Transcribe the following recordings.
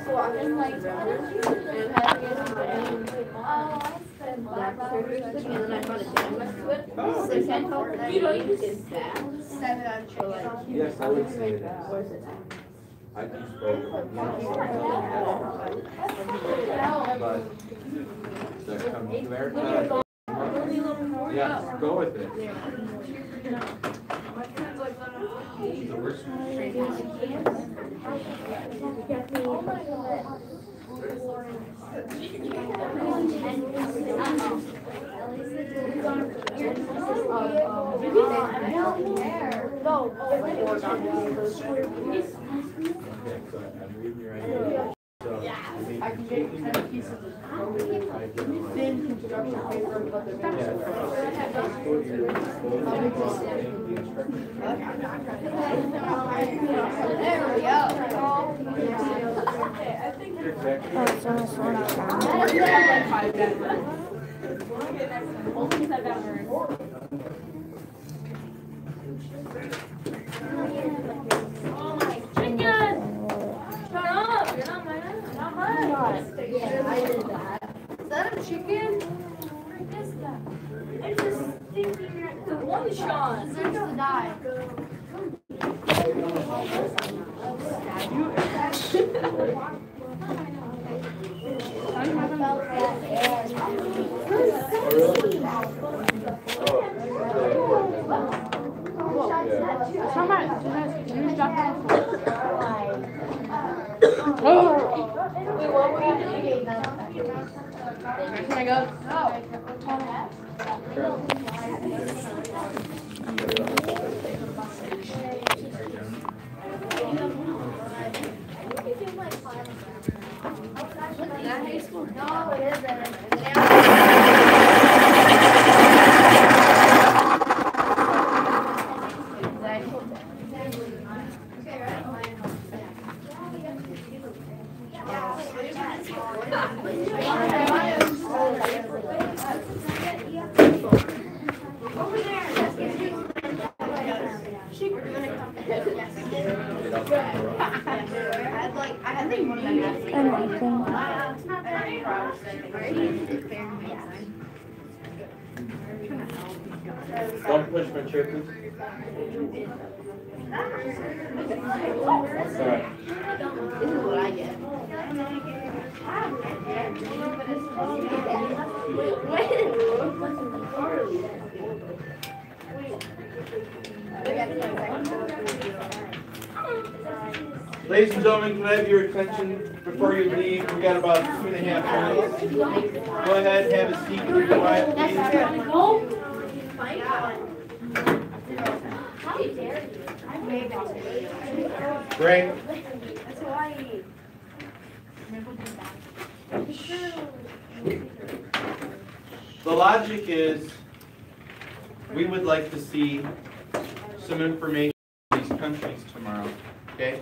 So I can like Yes, I would say that. I just spoke. But that comes to America. Yeah, go with it. The worst. Okay, so I'm reading your idea. So I can get 10 pieces of thin construction paper, but they're there we go. Yeah, I did that. Is that a chicken? What is that? I'm just thinking the one shot. Deserves to die. Wait, what were you doing? Can I go? No, it isn't. Don't push my chair, please. Sorry. This is what I get. Ladies and gentlemen, can I have your attention before you leave? We've got about 2.5 minutes. Go ahead, have a seat, be quiet, please. Great. The logic is we would like to see some information on these countries tomorrow, okay?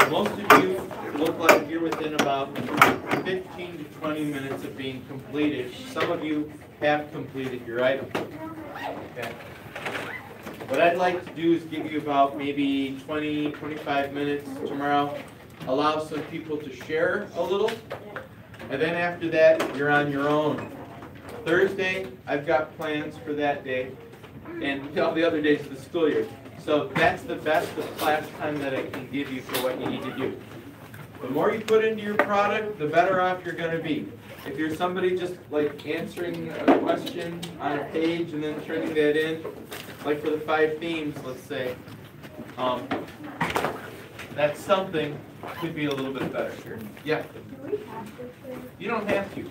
Most of you look like you're within about 15 to 20 minutes of being completed. Some of you have completed your item, okay? What I'd like to do is give you about maybe 20, 25 minutes tomorrow, allow some people to share a little, and then after that, you're on your own. Thursday, I've got plans for that day, and all the other days of the school year. So that's the best of class time that I can give you for what you need to do. The more you put into your product, the better off you're going to be. If you're somebody just like answering a question on a page and then turning that in, like for the 5 themes, let's say, that's something could be a little bit better here. Yeah. You don't have to.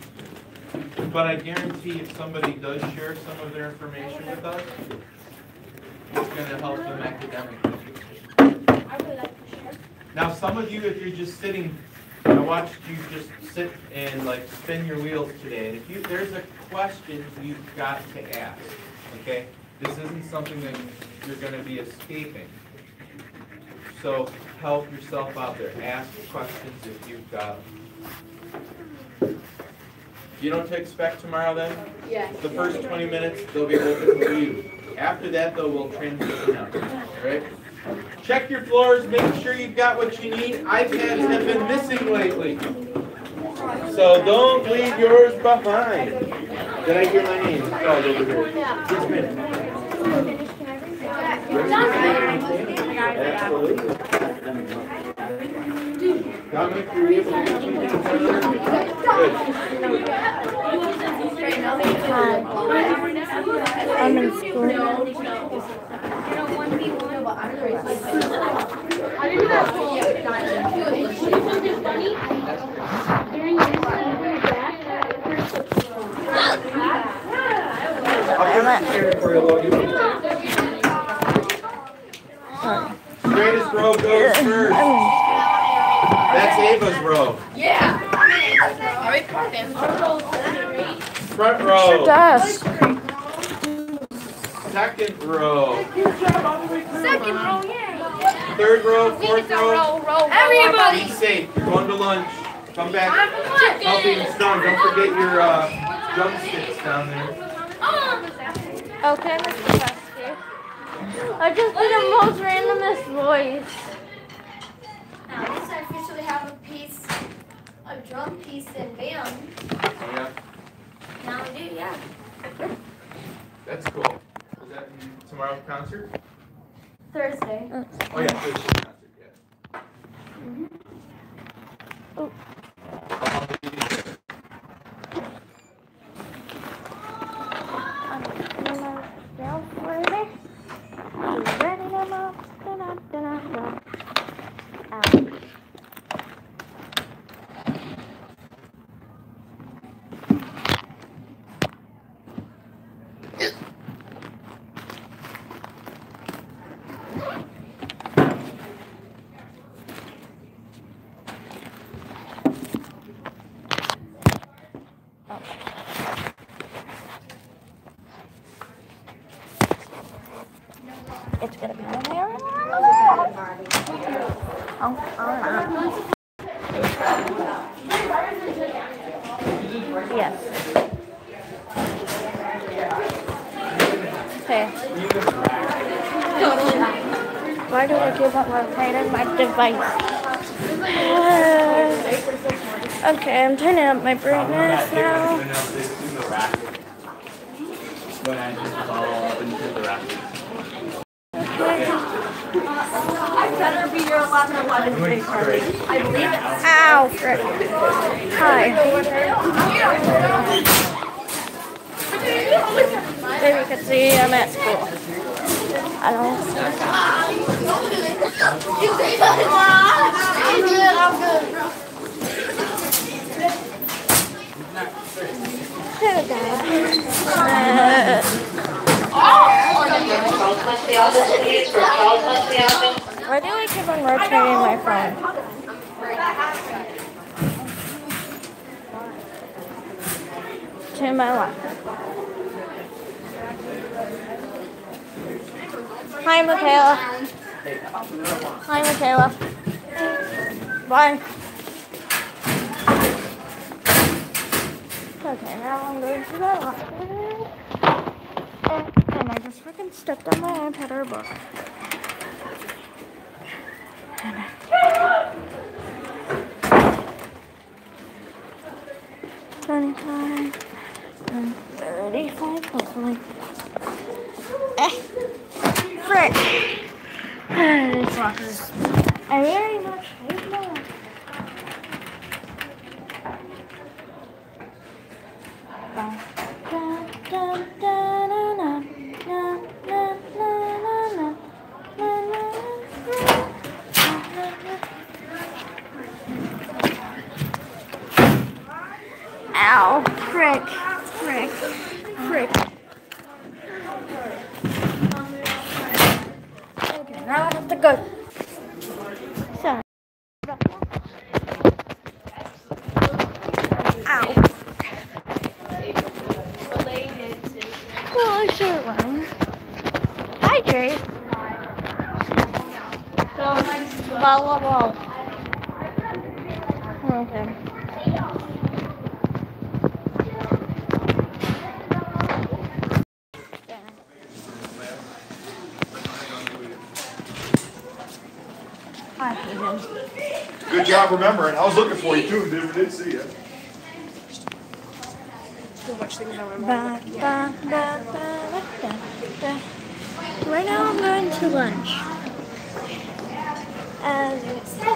But I guarantee if somebody does share some of their information with us, it's going to help them academically. Now some of you, if you're just sitting, I watched you just sit and like spin your wheels today. And if there's a question you've got to ask, okay? This isn't something that you're going to be escaping. So help yourself out there. Ask questions if you've got them. You know what to expect tomorrow then? Yeah. The first 20 minutes, they'll be open to you. After that, though, we'll transition out. All right? Check your floors, make sure you've got what you need. iPads have been missing lately. So don't leave yours behind. Did I hear my name called over here? Yes, ma'am. Absolutely. Dominic, were you able to get you I'm in school. Straightest row goes first. That's Ava's row. Yeah. Are we parking? Front row. Desk. Second row. Second row, yeah. Third row, fourth row. Everybody. Be safe. You're going to lunch. Come back healthy and strong. Don't forget your drumsticks down there. Okay, Mr. Pesky. I just did the most randomest voice. Now, at least I officially have a drum piece and band. Yeah, Now I do, yeah. that's cool. Is that in tomorrow's concert? Thursday. Oh yeah, Thursday concert, yeah. Oh. How long did you do that? It's gonna be in there. Yes. Okay. Why do I keep on rotating my device? Okay, I'm turning up my brightness now. When I just fall up into the racket. I better be your 11-11 big party. I believe it. Ow, frick. Hi. There you can see I'm at school. I don't. I'm good. Why do I keep on rotating my phone? To my left. Hi, Michaela. Hi, Michaela. Bye. Okay, now I'm going to the left. And I just freaking stepped on my iPad or book. 25 and 35, hopefully. Frick! These fuckers. I very much hate them. Ow, frick, frick, frick. Okay, now I have to go. Sorry. Ow. Well, I should run. Hi, Jay. Blah, blah, blah. Okay. Hi, Hayden. Good job remembering. I was looking for you too. Did see you. Too much things on my mind. Right now I'm going to lunch. As you see,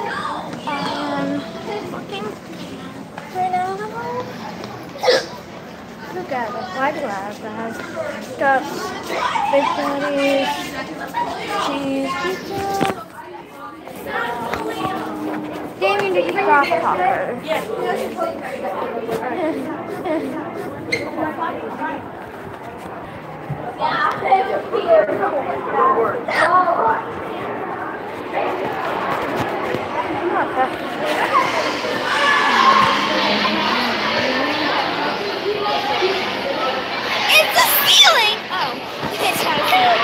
I'm looking right now. Look at the white glass that has cups, big patties, cheese, pizza. Damien, did you drop tacos? Yeah. It's a feeling! Oh, it's not a feeling.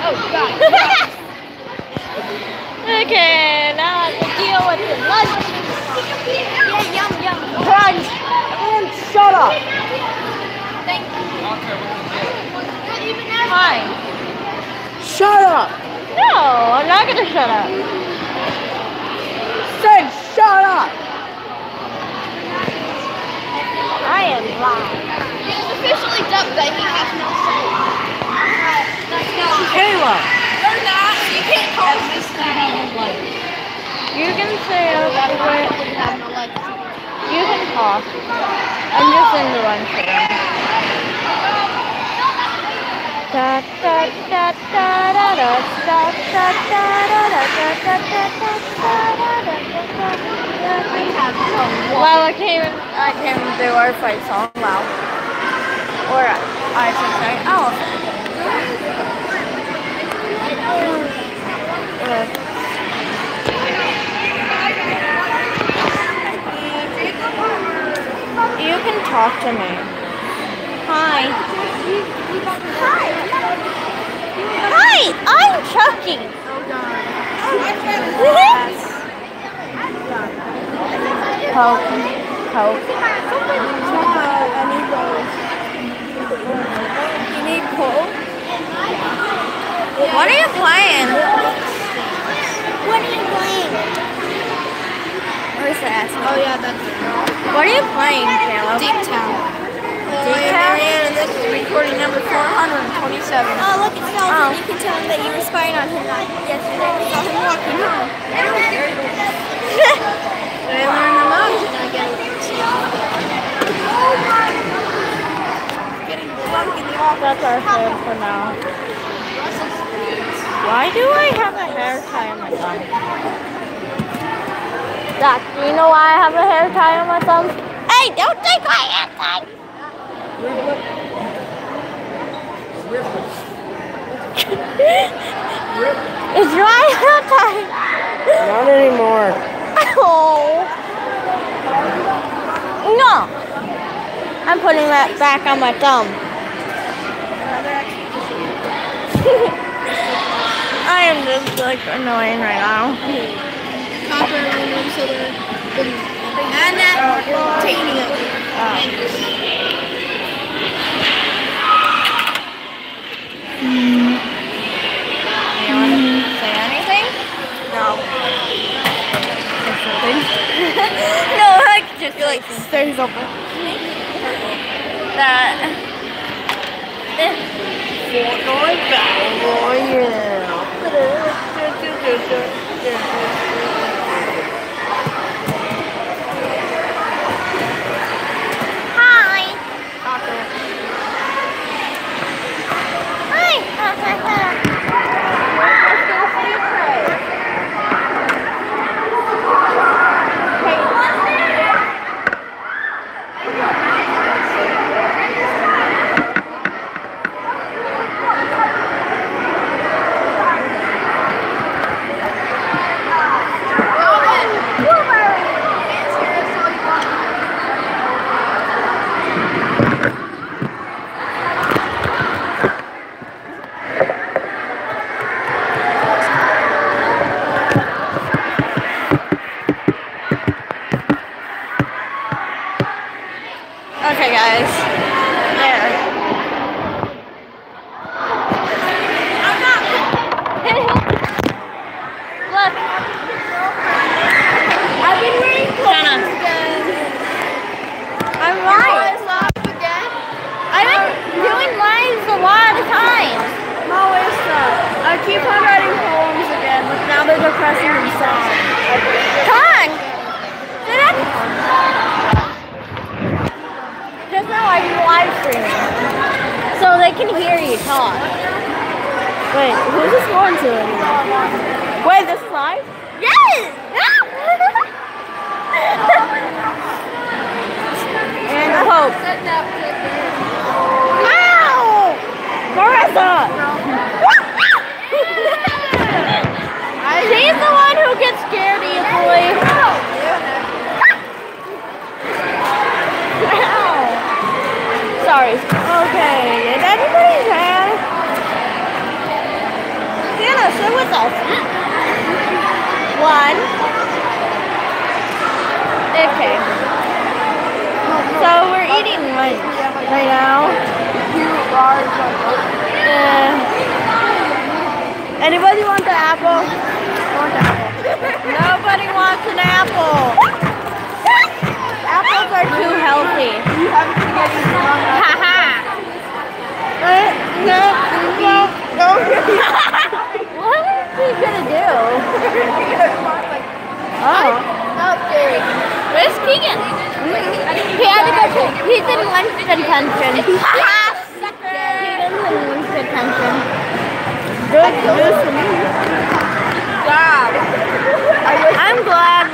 Oh, God. Okay, now I have to deal with the lunch. Yeah, yum, yum. Crunch. Everyone shut up. Thank you. Not even that. Fine. Shut up! No, I'm not gonna shut up. Said shut up! I am loud. He was officially dubbed that he has no soul. That's not. Kayla! You're not. You can't call me You can say it. have no life. You can talk. I'm just in the lunchroom. Da da da da da da da da da da da Well, I came do our fight song. Wow. Or I should say, you can talk to me. Hi. Hi, I'm Chucky. Coke. You need Coke? What are you playing? What are you playing? Where's the ass? Oh yeah, that's What are you playing, Caleb? Deep Town. Deep Town? And this is recording number 427. Oh, look, it's Dalton. You can tell him that you were spying on him yesterday. We saw him walking home. I learned the motion again. Getting drunk in the office. That's our food for now. Why do I have a hair tie on my thumb? Zach, do you know why I have a hair tie on my thumb? Hey, don't take my hair tie! Is my hair tie? Not anymore. Oh. No. I'm putting that back on my thumb. I am just like annoying right now. Copper aluminum silver. And that titanium. You want to say anything? No. No, like just like Say something. that. Fortnite Battle Royale. Hi. talk. Wait, who's this going to? Wait, this is live? Yes! And Hope. Ow! Marissa! She's the one who gets scared easily. Ow! Sorry. Okay, is everybody there? Sienna, sit with us. One. Okay. So we're eating lunch right now. Anybody want the apple? Nobody wants an apple. Apples are too healthy. You haven't been getting wrong. No. What is he gonna do? Oh. Where's Keegan? He had to go to. He's in lunch detention. Keegan's in lunch detention. Good news for me. Job. I'm glad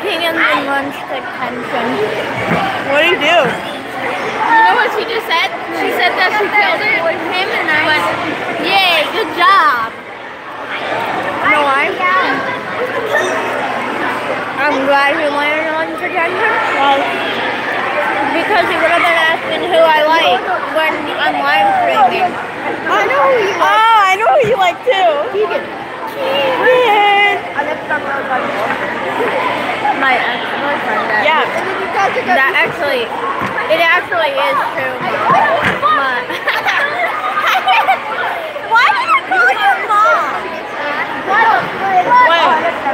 Keegan's in lunch detention. What do you do? You know what she just said? She said that she killed him, and I went, yay, good job. You know why? I'm glad he landed in lunch detention. Well, because he would have been asking who I like when I'm live streaming. I know who you like. Oh, I know who you like too. Keegan. My ex-boyfriend. Yeah. That actually, it actually is true. Why did I call your mom? Wait,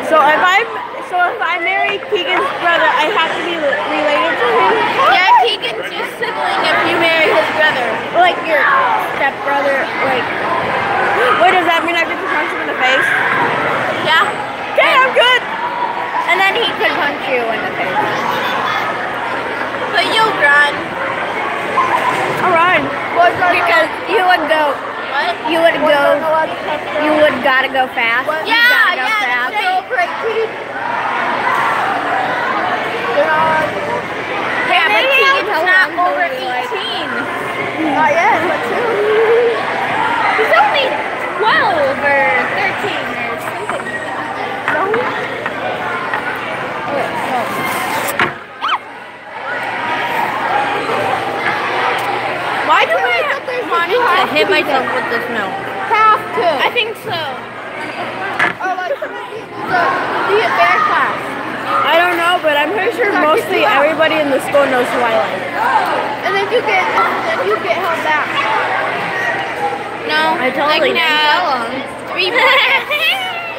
so if I marry Keegan's brother, I have to be related to him? Yeah, Keegan's your sibling if you marry his brother. Like your stepbrother, like. Wait, does that mean I get to punch him in the face? Yeah. Okay, I'm good. And then he could punch you in the face. But you'll run. I'll run. Because you would go. What? You would go. You would gotta go fast. Yeah, yeah. So great. Yeah, but Keegan's not over 18. Not yet, but soon. He's only 12 or 13 or something. Why do I want to hit myself with this note? Have to. I think so. Oh, like the bear class. I don't know, but I'm pretty sure mostly everybody in the school knows who I like. And then you get held back. No, I totally like now. 3 more.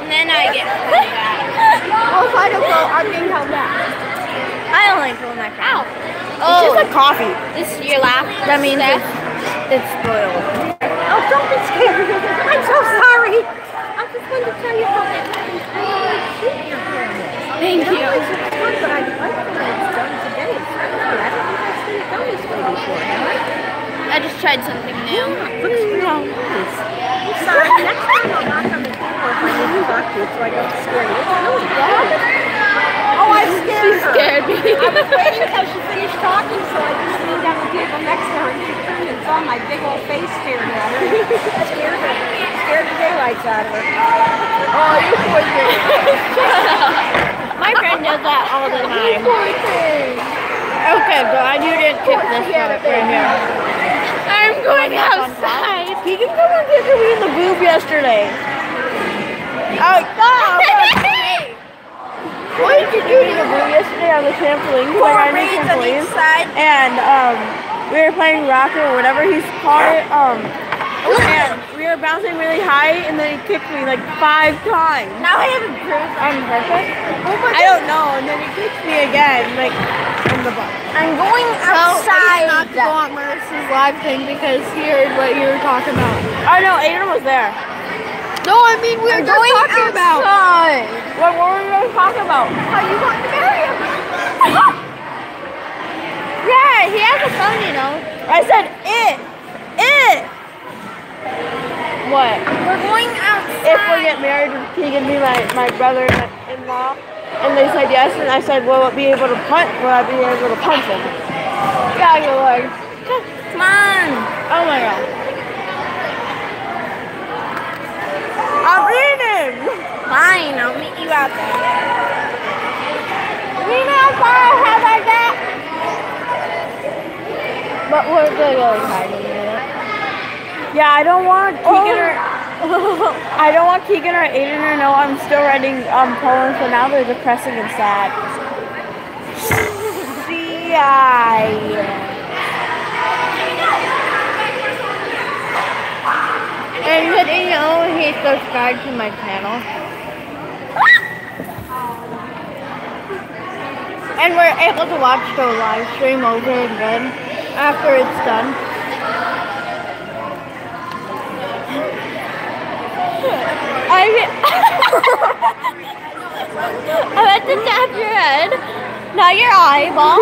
And then I get held back. Well, if I don't go, I'm getting held back. I don't like going that crap. Oh, it's just like coffee. This is your lap. That means it's spoiled. Oh, don't be scared. I'm so sorry. I'm just going to tell you something. Thank you. But I like that it's done today. I don't think I've seen it done this way before. I just tried something new. Looks wrong. I'm sorry. Next time I'll knock on the table if I need to talk to you so I don't scare you. It's really bad. Oh, I'm scared. She scared me. I was waiting until she finished talking, so I just leaned down the table next to her and she turned and saw my big old face staring at her. Scared her. Scared the daylights out of her. Oh, you poor thing. Shut up. My friend does that all the time. You poor thing. Okay, glad you didn't kick this part right here. I'm going outside. Keegan come and kick me in the boob yesterday. Oh, no! What did you do to the boob yesterday on the trampoline? Like, on the trampoline. And we were playing rocket or whatever he's called it. And we were bouncing really high, and then he kicked me like 5 times. Now I have a bruise on purpose. I don't know. And then he kicked me again, like in the butt. I'm going outside. Not to go on Marissa's live thing because he heard what you were talking about. Oh no, Aiden was there. No, I mean we were just talking about. What were we going to talk about? How you want to marry him? Yeah, he has a phone, you know. I said it. What? We're going outside. If we get married, would Keegan be my brother-in-law? And they said yes, and I said, will I be able to punch? Will I be able to punch him? Yeah, you're like, Come on. oh my god. I'm eating! Fine, I'll meet you out there. You know how far ahead I got? But we're really hiding it. Yeah, I don't want Keegan or I don't want Keegan or Aiden to know I'm still writing poems, so now they're depressing and sad. And did you know he subscribed to my channel? And we're able to watch the live stream over again after it's done. I meant to tap your head, not your eyeball.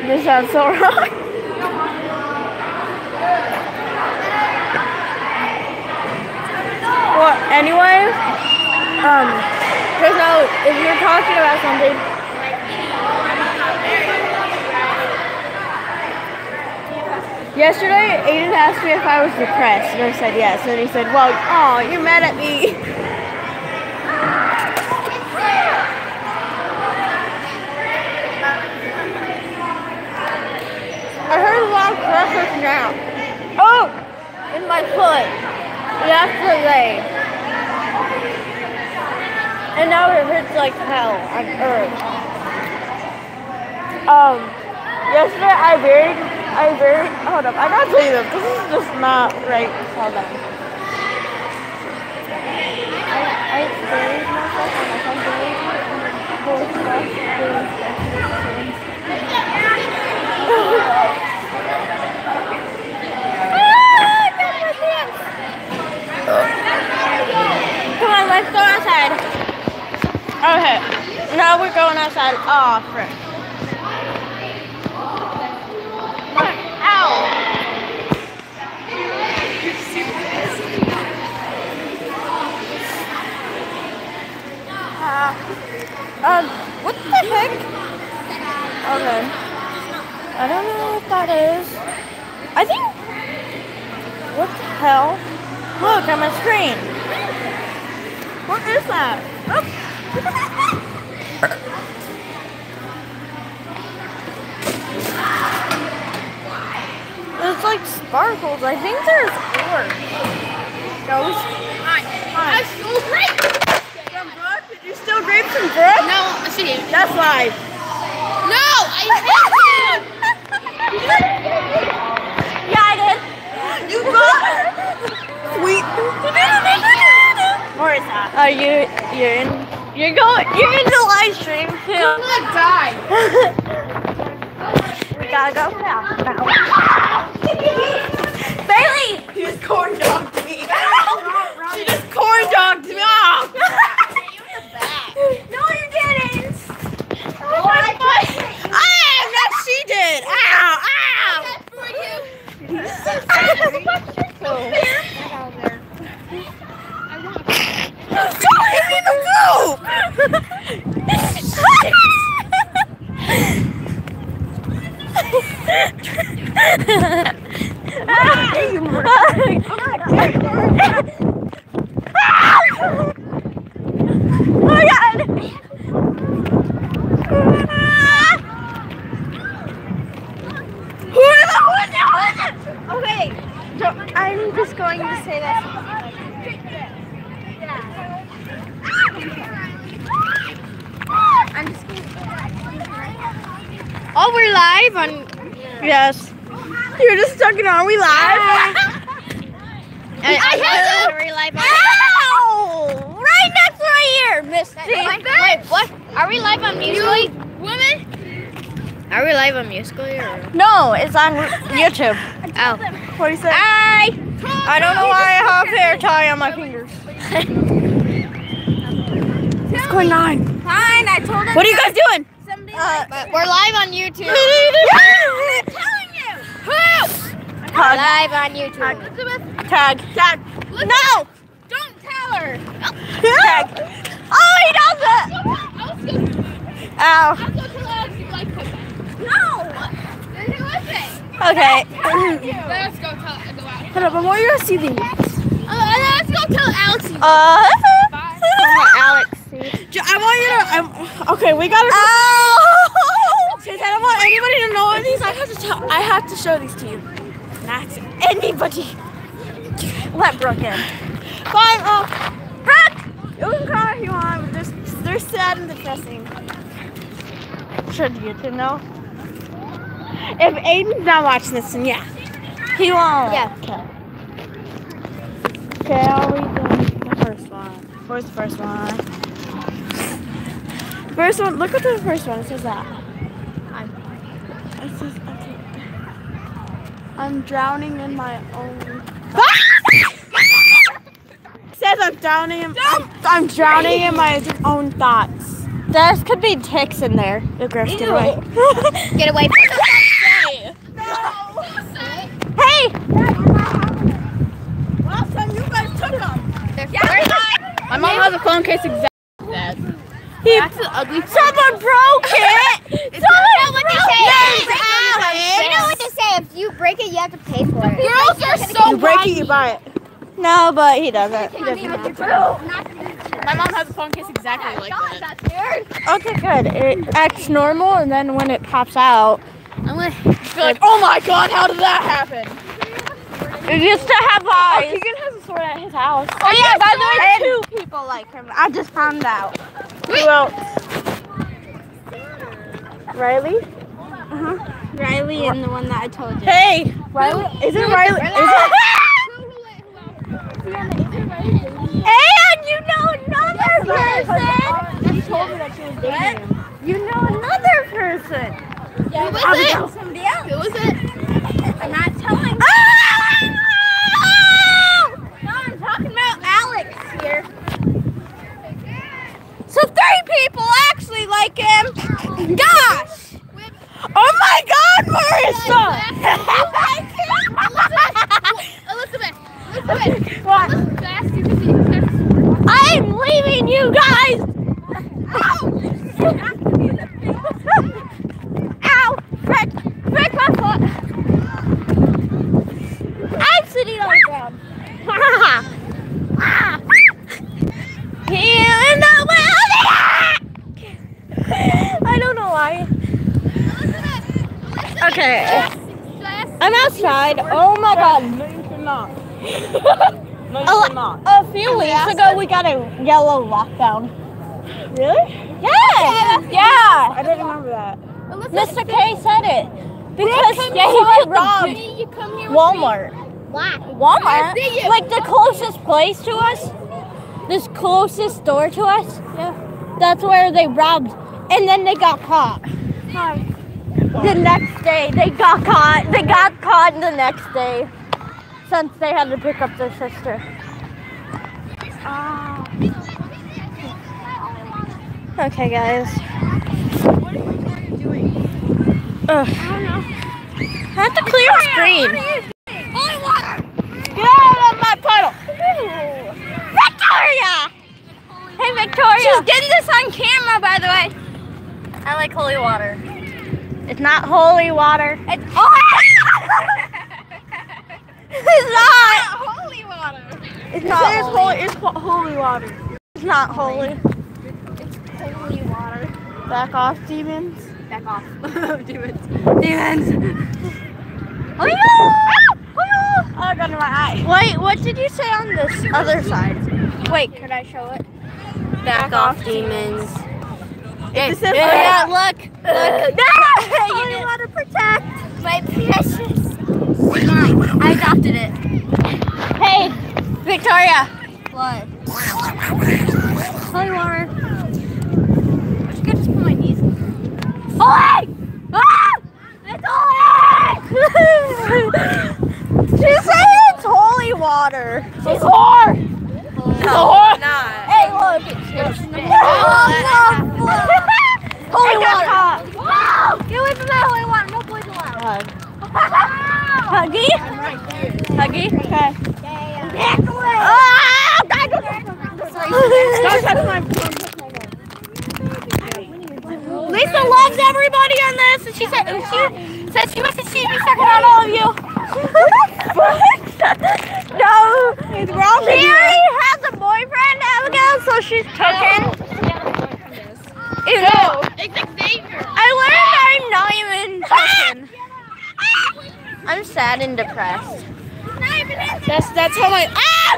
This sounds so wrong. Well, anyways, just know if you're talking about something. Yesterday, Aiden asked me if I was depressed, and I said yes. And he said, well, oh, you're mad at me. I heard a lot of pressure now. Oh, in my foot. Yesterday. And now it hurts like hell on earth. Yesterday hold up, I gotta tell you this. This is just not right. Hold on. I buried myself and I buried Come on, let's go outside. Okay, now we're going outside. Oh, frick. What the heck? Okay. I don't know what that is. I think... What the hell? Look, on my screen. What is that? Oh. It's like sparkles. I think there's orbs. Those. Hi. From Brooke? Did you steal grapes from Brooke? No, she didn't. That's live. No, I hate you. Yeah, I did. You got it. Sweet. Where is that? You're in the live stream too. I'm gonna die. We gotta go now. Bailey! She just corn dogged me. She just corn dogged me. Oh. No, you didn't. Oh my God. That she did. Ow! Ow! Don't hit me in the boob! Okay, so I'm just going to say that. I'm just going to. Oh, we're live on. Yes. You're just talking. Are we live? I hate you. Live on. Ow! Right next right here, Misty. Wait, what? Are we live on Musical.ly? Woman? Are we live on Musical.ly or? No, it's on YouTube. Oh. What do you say? I don't know why I have hair tie on my fingers. It's going 9. Fine, I told him. What are you guys doing? We're live on YouTube. I'm telling you. We're live on YouTube. Tag. No! Don't tell her. Tag. Oh, he does it. Ow. I'll go tell Alex you like cooking. No. Who is it? Okay. Let's go tell go out. Hold up, I'm more gonna see these. Let's go tell Alex you Alex. I want you to. Okay, we gotta. Since I don't want anybody to know these, I have to show these to you. Not anybody. Let Brooke in. Fine. Brooke, you can cry if you want. But they're sad and depressing. Should you to know? If Aiden's not watching this, then yeah, he won't. Yeah. Okay, are we doing the first one? Where's the first one? First one, look at the first one. It says that. It says, okay. I'm drowning in my own. It says I'm drowning in my own thoughts. There could be ticks in there. The gross, get away. Get away from Hey! Last time you guys took them. My mom has a phone case exactly like that. That's an ugly. Someone broke it. Someone broke it. You know what to say. If you break it, you have to pay for it. Girls are so You break it, you buy it. No, but he doesn't. He doesn't have to. My mom has a phone case exactly like that. Okay, good. It acts normal, and then when it pops out, I'm gonna feel like, oh my god, how did that happen? it used to have eyes. Keegan has a sword at his house. Oh yeah, by the way, 2 people like him. I just found out. Who else? Riley? Riley and the one that I told you. Hey, Riley? Is it Riley? Is it? And you know another person. She told me that she was dating him. You know another person. Yeah, Who was I'll it? tell somebody else. Who was it? I'm not telling. No, I'm talking about Alex here. So 3 people actually like him. Gosh! Oh my God, Marissa! Elizabeth. What? Fast, you can see who's got a sword. I'm leaving you guys! Ow! Frick my foot! I'm sitting on the ground. Here in the wilderness! I don't know why. Okay. I'm outside. Oh my God. No, you cannot. A few weeks ago, we got a yellow lockdown. Really? Yeah. I didn't remember that. Mr. K said it. Because he robbed Walmart. Walmart? Like the closest place to us? This closest store to us? Yeah. That's where they robbed. And then they got caught. The next day, they got caught. They got caught the next day. Since they had to pick up their sister. Okay, guys. What are you doing? I don't know. I have to clear the screen. Holy water! Get out of my puddle! Victoria! Hey, Victoria! She's getting this on camera, by the way. I like holy water. It's not holy water. It's It's not Holy water! It's not holy. It's holy water. It's not holy. It's holy water. Back off, demons. Back off. Demons. Oh, yeah! Oh, I got in my eye. Wait, what did you say on this other side? Wait, could I show it? Back off, demons. Yeah, look. You want to protect My precious. I adopted it. Hey, Victoria. What? Holy water. I should just put my knees in. Holy! Ah! It's holy! She said it's holy water. She's whore. No, whore. not. Hey, look. It's Oh, no. hug. Huggy? Huggy? Okay. Don't touch my phone. Lisa loves everybody on this, and she said she wants to see me sucking on all of you. No, she already has a boyfriend, Abigail, so she's taken. No, it's Xavier. I learned I'm not even taken. I'm sad and depressed. That's how my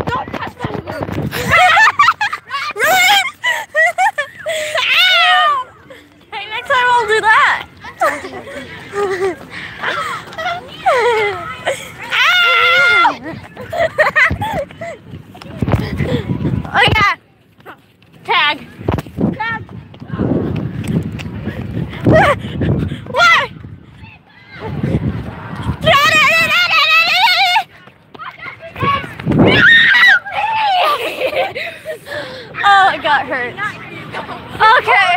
don't touch my Hey, next time I'll do that. Oh yeah. Tag. What? Oh, I got hurt. Okay.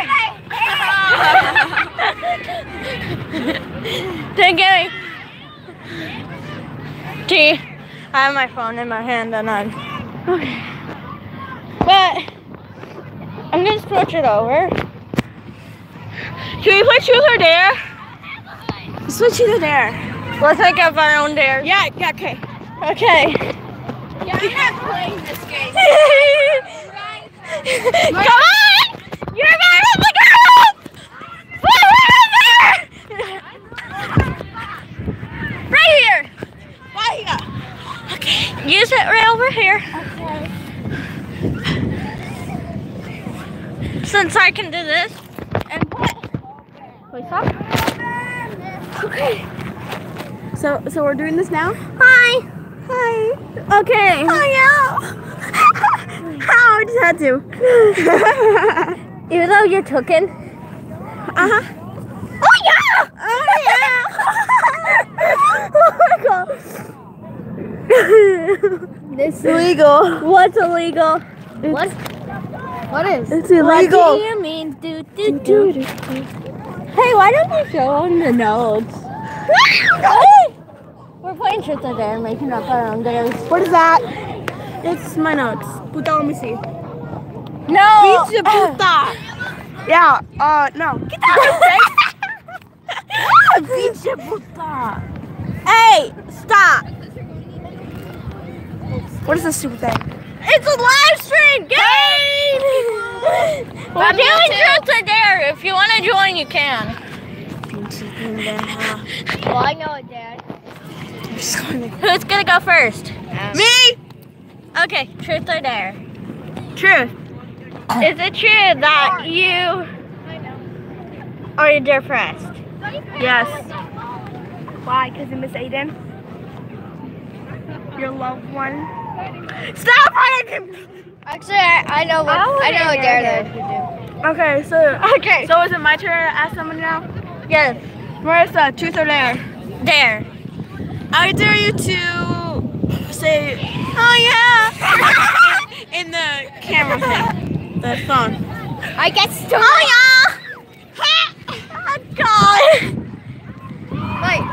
Didn't get me. Gee, I have my phone in my hand and I'm okay. But I'm gonna switch it over. Should we play truth or dare? Switch it to dare. Let's make up our own dare. Yeah, okay. Okay. Yeah, I'm not playing this game. Come on! You're part of the group! Right here! Right here. Okay. Use it right over here. Okay. Since I can do this. And what? Wait, stop. Okay. So we're doing this now? Hi. Hi. Okay. Oh yeah. How does that do? Even though you're taken. Uh-huh. Oh yeah! Oh yeah. Oh my god. It's illegal. What's illegal? What? What is? It's What illegal. do you mean? Do. Hey, why don't you show them the notes? We're playing truth or dare, making up our own dares. What is that? It's my notes. Puta, let me see. No! Pinche puta. Yeah, no. Get out of my face. Pinche puta. Hey, stop! What is this stupid thing? It's a live stream game! We're doing truth or dare. If you want to join, you can. Well, I know it, Dad. Who's gonna go first? Me? Okay, truth or dare. Truth. Is it true that you are depressed? Yes. Why? Because of Miss Aiden? Your loved one? Stop! Actually, I know what dare that you do. Okay, so is it my turn to ask someone now? Yes. Marissa, truth or dare? Dare. I dare you to say, oh yeah, in the camera thing, the phone. I get stupid. Oh yeah! Oh God! Wait.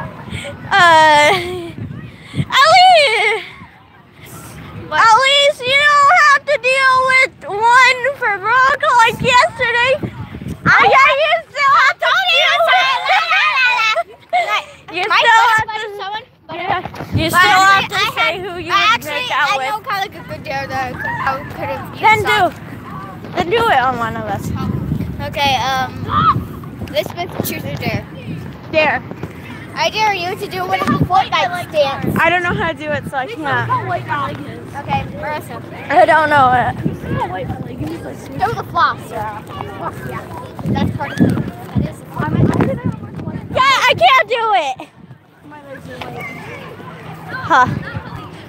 At least you don't have to deal with one for Brock like yesterday. Yeah, you still have to deal with You still have to say who you would make out I know with. kind of a good dare that I could have used. Then do it on one of us. Okay, this is truth or dare. Dare. I dare you to do a Fortnite dance. I don't know how to do it, so I can't. Okay, Marissa. I don't know it. Do the floss. Yeah. That's part of it. That is. Yeah, I can't do it. Huh.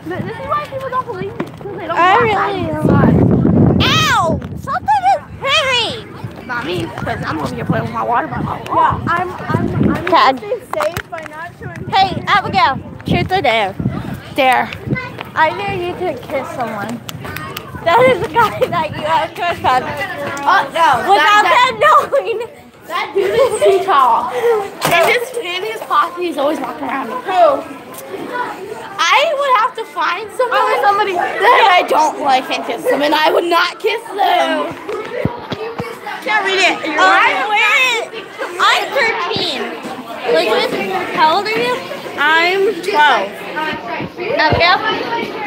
This is why people don't believe me, because they don't I really don't. Ow! Something is heavy. Not me, because I'm over here playing with my water bottle. Yeah, I'm Tag. staying safe by not showing. Hey, Abigail, truth or dare? Dare. I dare you to kiss someone. That is the guy that you have trespassed. Oh, no. Without them knowing. That dude is too tall. And his Poppy's always walking around. Who? I would have to find somebody that I don't like and kiss them, and I would not kiss them. Can't read it. I'm 13. Elizabeth, how old are you? I'm 12. Okay.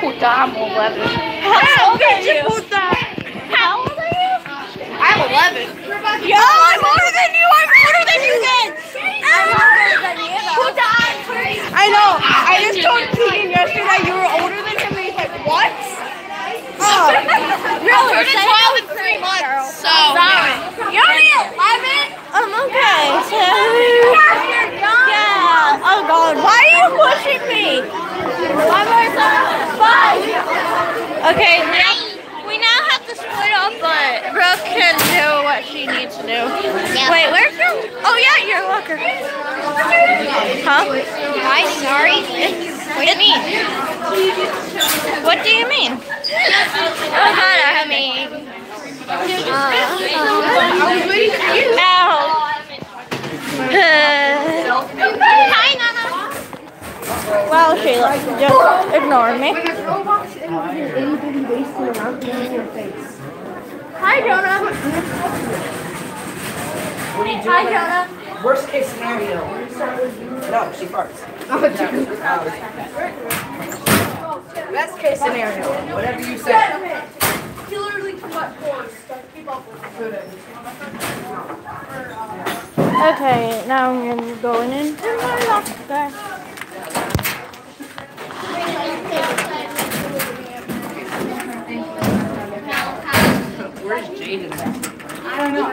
Puta, I'm 11. How old are you? How old are you? I'm 11. Oh, I'm older than you. I'm older than you then. I'm older than you. Puta, I know. I just told Keegan yesterday you were older than him, and he's like, what? Oh. really? You're 12 in 3 months, so. Sorry. You're only 11? Okay, so. Yeah. Oh, God. Why are you pushing me? One more time. 5. Okay, we now have to split up, but Brooke can do what she needs to do. Yeah. Wait, where's your... Oh, yeah, your locker. Huh? Why, sorry? What do you mean? What do you mean? Oh, God, I mean... Ow. Hi, Nana. Well, Sheila, just ignore me. Hi, Jonah. What are you doing? Hi, Jonah. Worst case scenario. No, she farts. Best case scenario. Whatever you say. He literally cut cords to keep up with it. Okay, now I'm going into my locker. Where's Jaden? I don't know.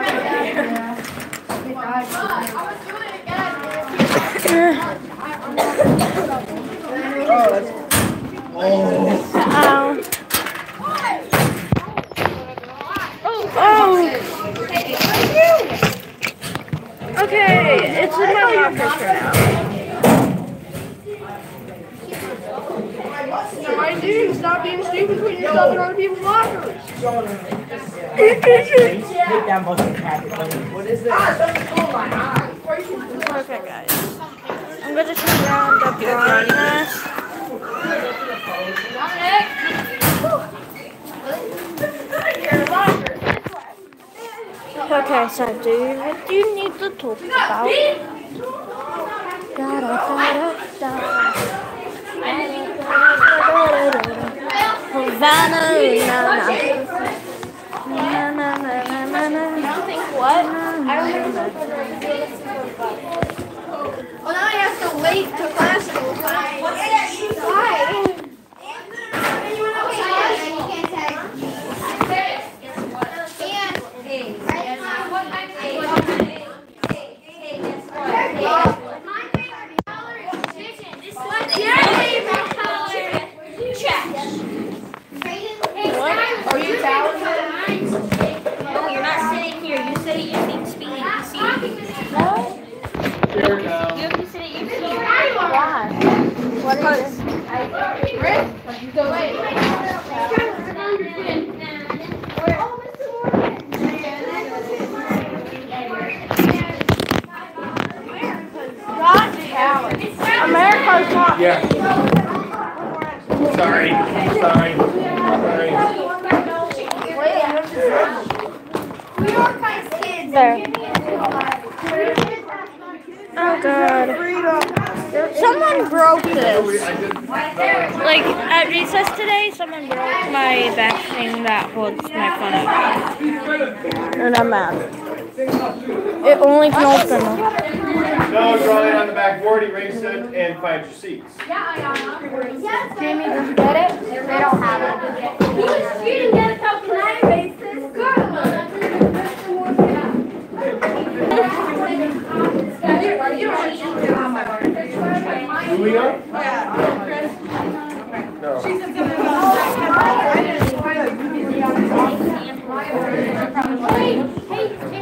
Oh, that's. Oh. Okay, it's in my locker for now. My dude, stop being stupid, putting yourself in other people's lockers. Take that monkey packet. What is this? Okay, guys. I'm going to turn around the brightness. Okay, so what do you need to talk about? Da, da, da, da, Havana, what? I don't know. Well, now I have to wait to classical. Why? Are you talented? No, you're not sitting here. You sit at your seat. What? Here we go. You have to sit at your seat. Why? What is it? America's not. Yeah. Sorry. There. Oh God. Someone broke this. Like at recess today, someone broke my back thing that holds my phone up. And I'm mad. It only can open. No, draw it on the backboard, erase it, and find your seats. Jamie, did you get it? They don't have it. You didn't get it, how can I erase this? Who we are?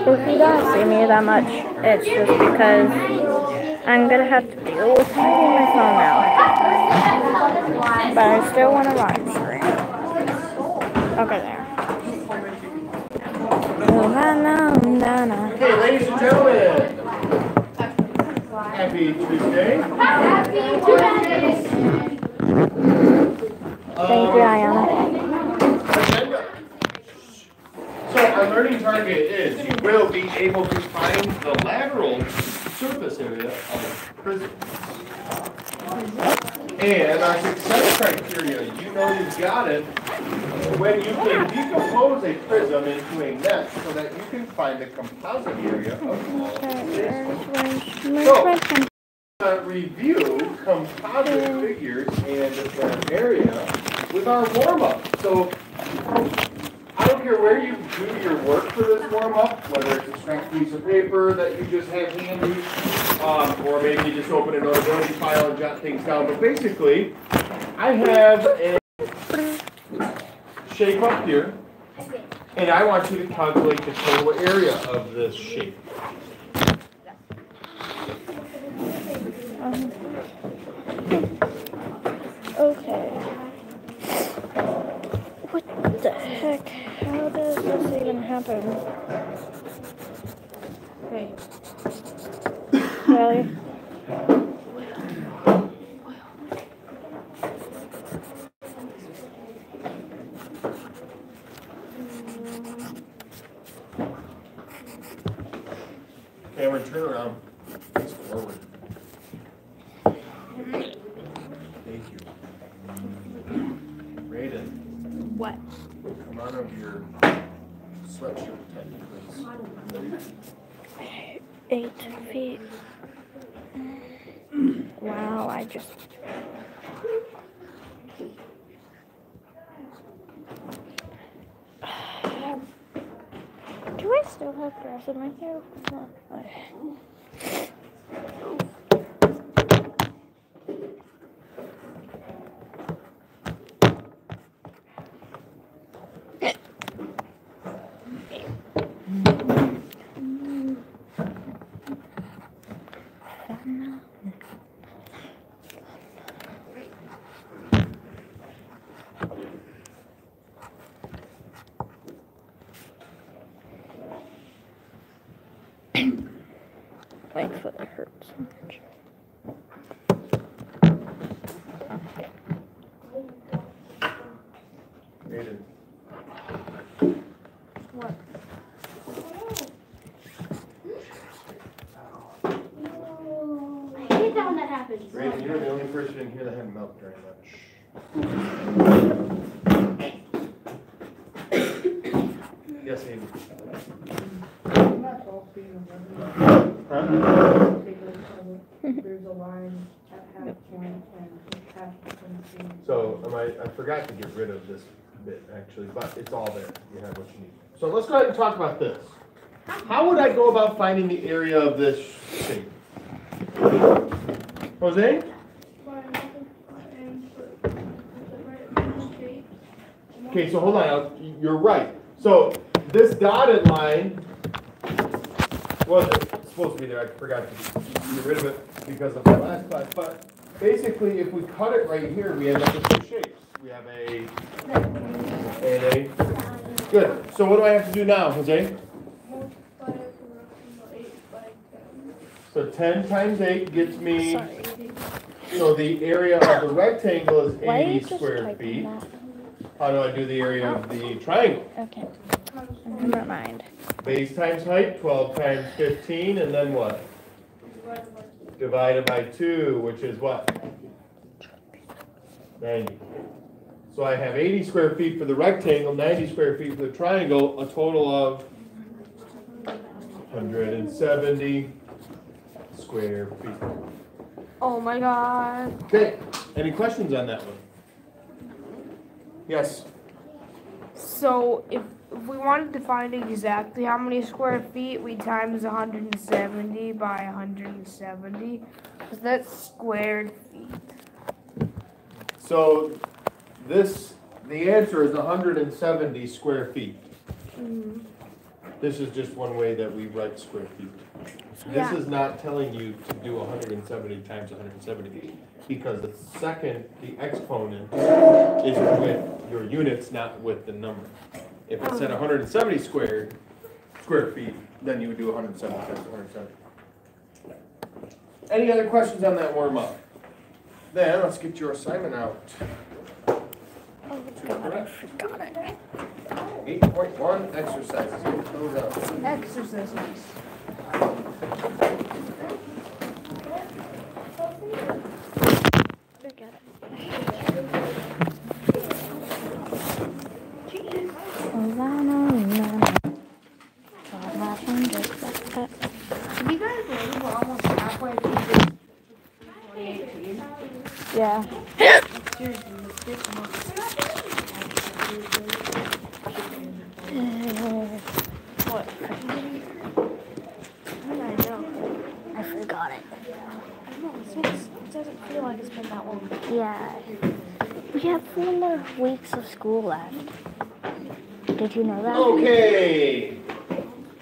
If you don't see me that much, it's just because I'm gonna have to deal with hiding my phone now. But I still want to live stream. Okay, there. Oh, na, na, na, na. Okay, ladies and gentlemen. Happy Tuesday. Happy Tuesday. Thank you, Ayana. Agenda. So our learning target is you will be able to find the lateral surface area of prisms. And our success criteria, you know you've got it, when you can decompose a prism into a net so that you can find the composite area of all prisms. So, review composite figures and their area with our warm-up. So, I don't care where you do your work for this warm-up, whether it's a strength piece of paper that you just have handy, or maybe you just open a notability file and jot things down. But basically, I have a shape up here, and I want you to calculate the total area of this shape. Okay. What the heck? How does this even happen? Hey. Really? Cameron, turn around. Face forward. Thank you. Raiden. What? Come out of your sweatshirt tent, please. 8 feet. Wow, I just... Do I still have grass in my hair? No. My foot hurts so much. Raiden. What? I hate that when that happens. Raiden, you're the only person in here that had milk during lunch. Yes, Amy. Huh? There's a line at half point and half point. So I forgot to get rid of this bit actually, but it's all there. You have what you need. So let's go ahead and talk about this. How would I go about finding the area of this shape? Jose? Okay, so hold on. You're right. So this dotted line wasn't supposed to be there. I forgot to get rid of it because of the last class. But basically, if we cut it right here, we end up with two shapes. We have a and a. Good. So what do I have to do now, Jose? So 10 times 8 gets me. So the area of the rectangle is 80 square feet. How do I do the area of the triangle? Okay. Never mind. Base times height, 12 times 15, and then what? Divided by 2, which is what? 90. So I have 80 square feet for the rectangle, 90 square feet for the triangle, a total of 170 square feet. Oh my god. Okay, any questions on that one? Yes. So if we wanted to find exactly how many square feet, we times 170 by 170. Because that's squared feet. So the answer is 170 square feet. Mm-hmm. This is just one way that we write square feet. Yeah. This is not telling you to do 170 times 170 because the exponent is with your units, not with the number. If it said 170 square feet, then you would do 170 times 170. Any other questions on that warm-up? Then let's get your assignment out. Oh God, I forgot it. 8.1 exercises. Get those out. Exercises. Forgot it. Can you guys believe we're almost halfway through 2018? Yeah. Seriously, it's 6 months. What? I know. I forgot it. I know, it doesn't feel like it's been that long. Yeah. We have 4 more weeks of school left. Did you know that? Okay.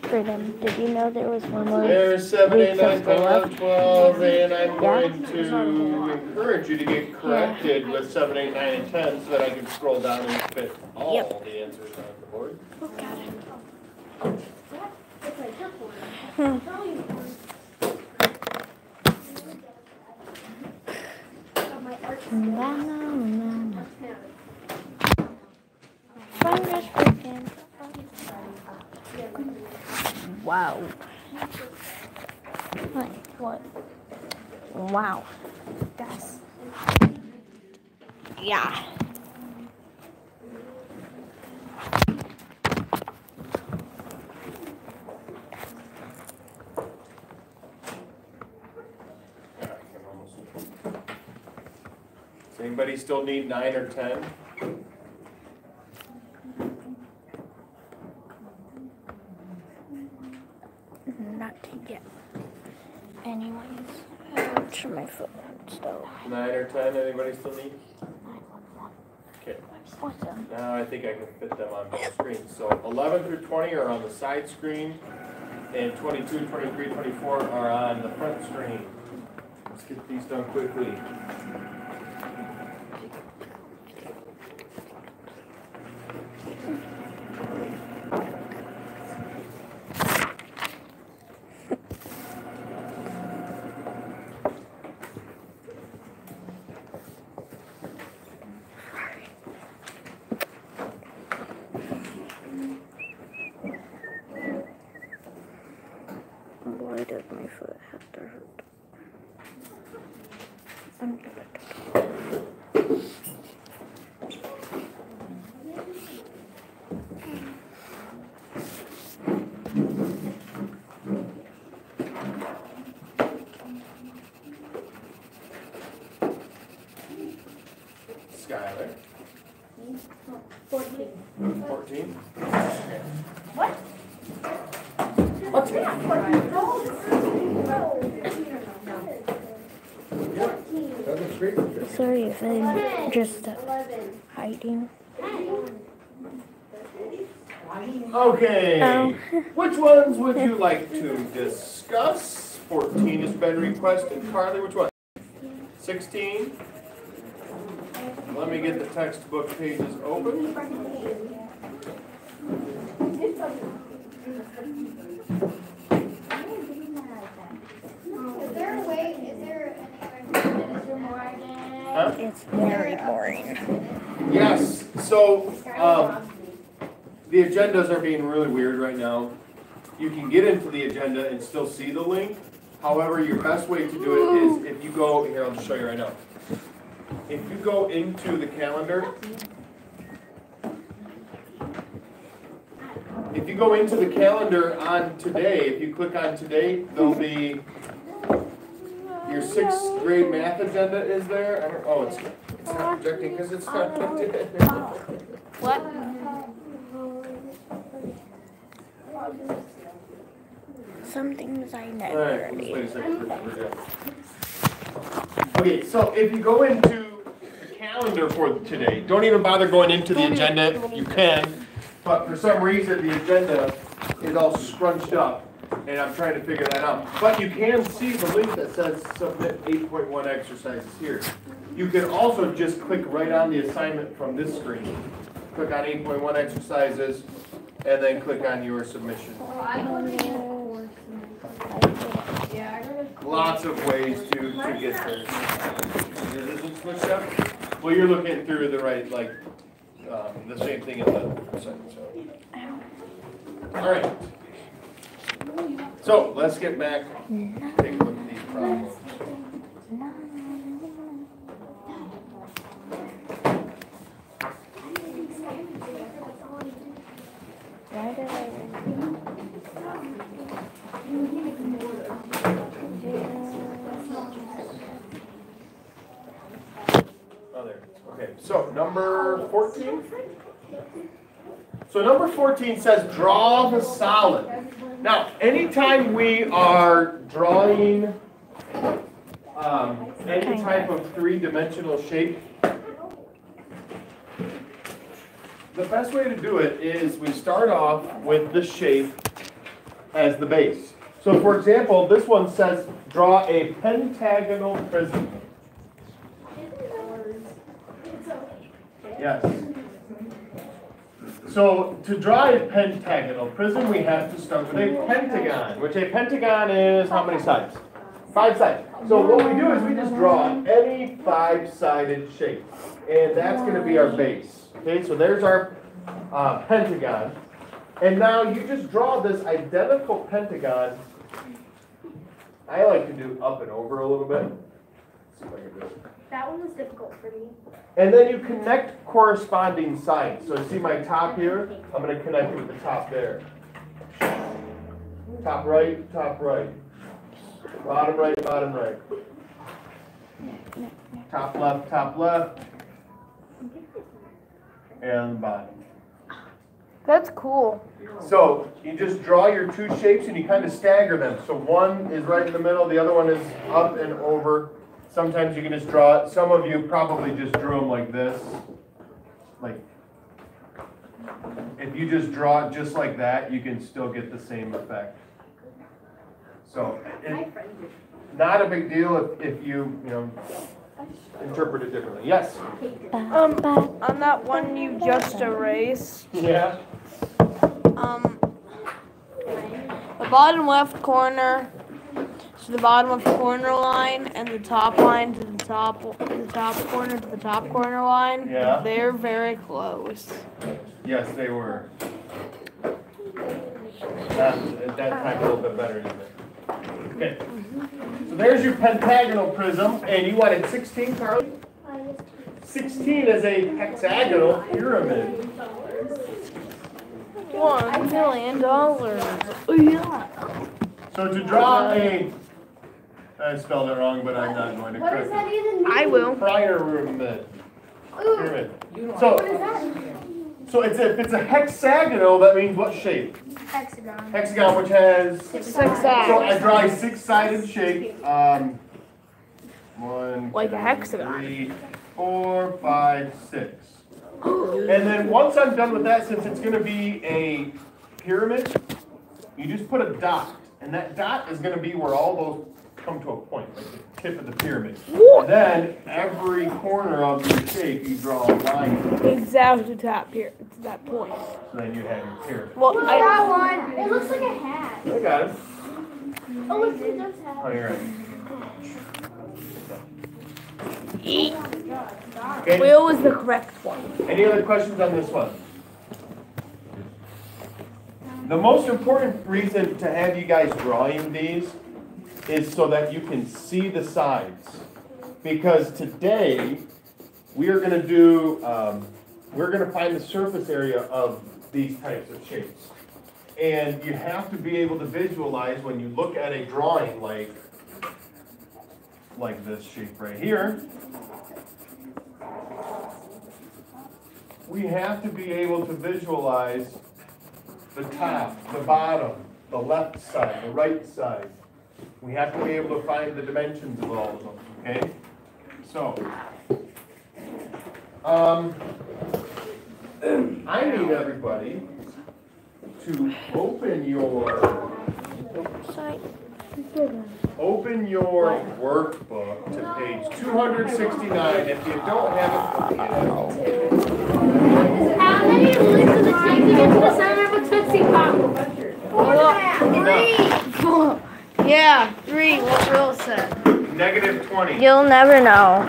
Freedom, did you know there was 1 more There's 7, 8, weeks 9, of 10, school 11, left? 12, and I'm going Yeah. to encourage you to get corrected with 7, 8, 9, and 10 so that I can scroll down and fit all Yep. the answers on the board. Oh, got it. Banana. Fungus freaking. Wow. What? Wow. That's Yeah. Does anybody still need 9 or 10? Not yet. Anyways, to my foot still. 9 or 10, anybody still need? Okay, What's up? now I think I can fit them on both screens. So 11 through 20 are on the side screen, and 22, 23, 24 are on the front screen. Let's get these done quickly. Why does my foot have to hurt? I'm good. Skylar. 14. 14? Sorry if I'm just 11. hiding. Okay. Oh. Which ones would you like to discuss? 14 has been requested. Carly, which one? 16? Let me get the textbook pages open. Is there a way, is there any other more Huh? It's very boring. Yes. So, the agendas are being really weird right now. You can get into the agenda and still see the link. However, your best way to do it is if you go, here, I'll just show you right now. If you go into the calendar, if you go into the calendar on today, if you click on today, there'll be your 6th grade math agenda is there. I don't, oh, it's not projecting because it's not projected. What? Some things I know Alright, already. wait a second. We're good. Okay, so if you go into the calendar for today, don't even bother going into the agenda. You can, but for some reason the agenda is all scrunched up, and I'm trying to figure that out. But you can see the link that says submit 8.1 exercises here. You can also just click right on the assignment from this screen. Click on 8.1 exercises, and then click on your submission. I don't know. Yeah, lots of ways to get there. Yours isn't switched up? Well, you're looking through the right, like, the same thing in the second, so. All right. So let's get back, take a look at these problems. Oh, there. Okay, so number 14. So number 14 says draw the solid. Now, anytime we are drawing any type of three-dimensional shape, the best way to do it is we start off with the shape as the base. So for example, this one says draw a pentagonal prism. Yes. So to draw a pentagonal prism, we have to start with a pentagon, which a pentagon is how many sides? 5 sides. So what we do is we just draw any 5-sided shape, and that's going to be our base. Okay, so there's our pentagon. And now you just draw this identical pentagon. I like to do up and over a little bit. Let's see if I can do it. That one was difficult for me. And then you connect corresponding sides. So see my top here? I'm going to connect it with the top there. Top right, bottom right, bottom right. Top left, and bottom. That's cool. So you just draw your 2 shapes and you kind of stagger them. So one is right in the middle, the other one is up and over. Sometimes you can just draw it. Some of you probably just drew them like this. Like, if you just draw it just like that, you can still get the same effect. So, not a big deal if you interpret it differently. Yes? On that one you just erased, Yeah? the bottom left corner, so the bottom left corner line and the top line to the top corner to the top corner line, Yeah. they're very close. Yes, they were. That time a little bit better, isn't it? Okay. So there's your pentagonal prism, and you wanted 16, Carly? 16 is a hexagonal pyramid. $1 million. Oh yeah. So to draw I spelled it wrong, but I'm not going to What does correct that it. even mean? I will. Pyramid. Pyramid. What is that? So if it's a hexagonal, that means what shape? Hexagon. Hexagon, which has. 6 So I sides. draw a 6-sided shape. 1, Like a 2, hexagon. 3, 4, 5, 6. And then once I'm done with that, since it's going to be a pyramid, you just put a dot. And that dot is going to be where all those come to a point, like the tip of the pyramid. And then every corner of your shape, you draw a line. Exactly to that point. So then you have your pyramid. Well, I got one. It looks like a hat. I got it. Oh, look, it does have. Oh, you're right. Okay. Will was the correct one. Any other questions on this one? The most important reason to have you guys drawing these is so that you can see the sides. Because today, we are going to do, we're going to find the surface area of these types of shapes. And you have to be able to visualize when you look at a drawing like this shape right here. We have to be able to visualize the top, the bottom, the left side, the right side. We have to be able to find the dimensions of all of them, okay? So, I need everybody to open your workbook to page 269. If you don't have it, How many links does it take to get to the center of a Tootsie Pop? 4.5. 3. Yeah, 3, what Will said. Negative 20. You'll never know.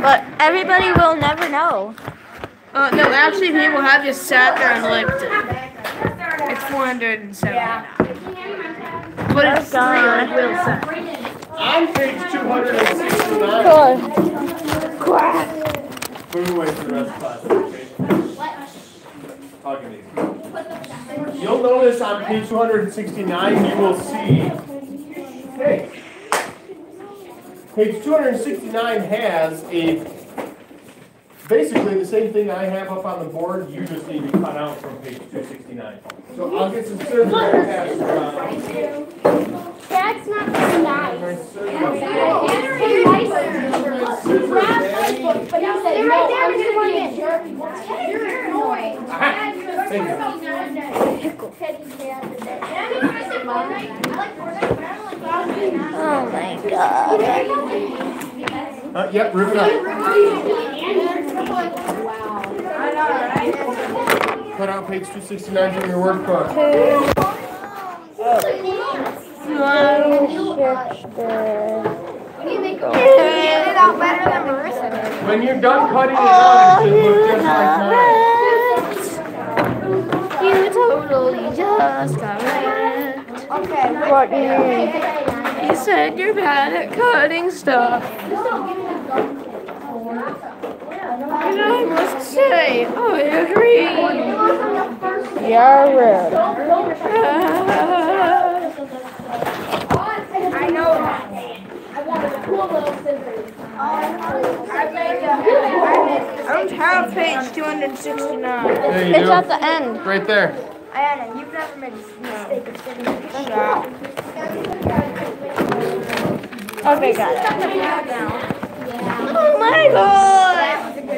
But everybody will never know. No, actually, people have just sat there and lived it. It's 479. But it's 3, like Will said. On page 269. Move away from the rest of class. Talking to you. You'll notice on page 269 you will see. Hey. Page 269 has basically the same thing I have up on the board. You just need to cut out from page 269. So I'll get some scissors and pass it around. That's not very nice. They're right there. You're annoying. Thank you. Oh my god. Yep, rip it up. Cut out page 269 from your workbook. When you're done cutting it out, it should look just like mine. You totally just got wrecked. Okay. What do you mean? You said you're bad at cutting stuff. And I must say, I agree. You're rude. I know that. I want a cool little scissors. I don't have page 269. There you It's do. at the end. Right there. Anna, you've never made a mistake of sitting in the Stop. Okay, got it. Oh my god!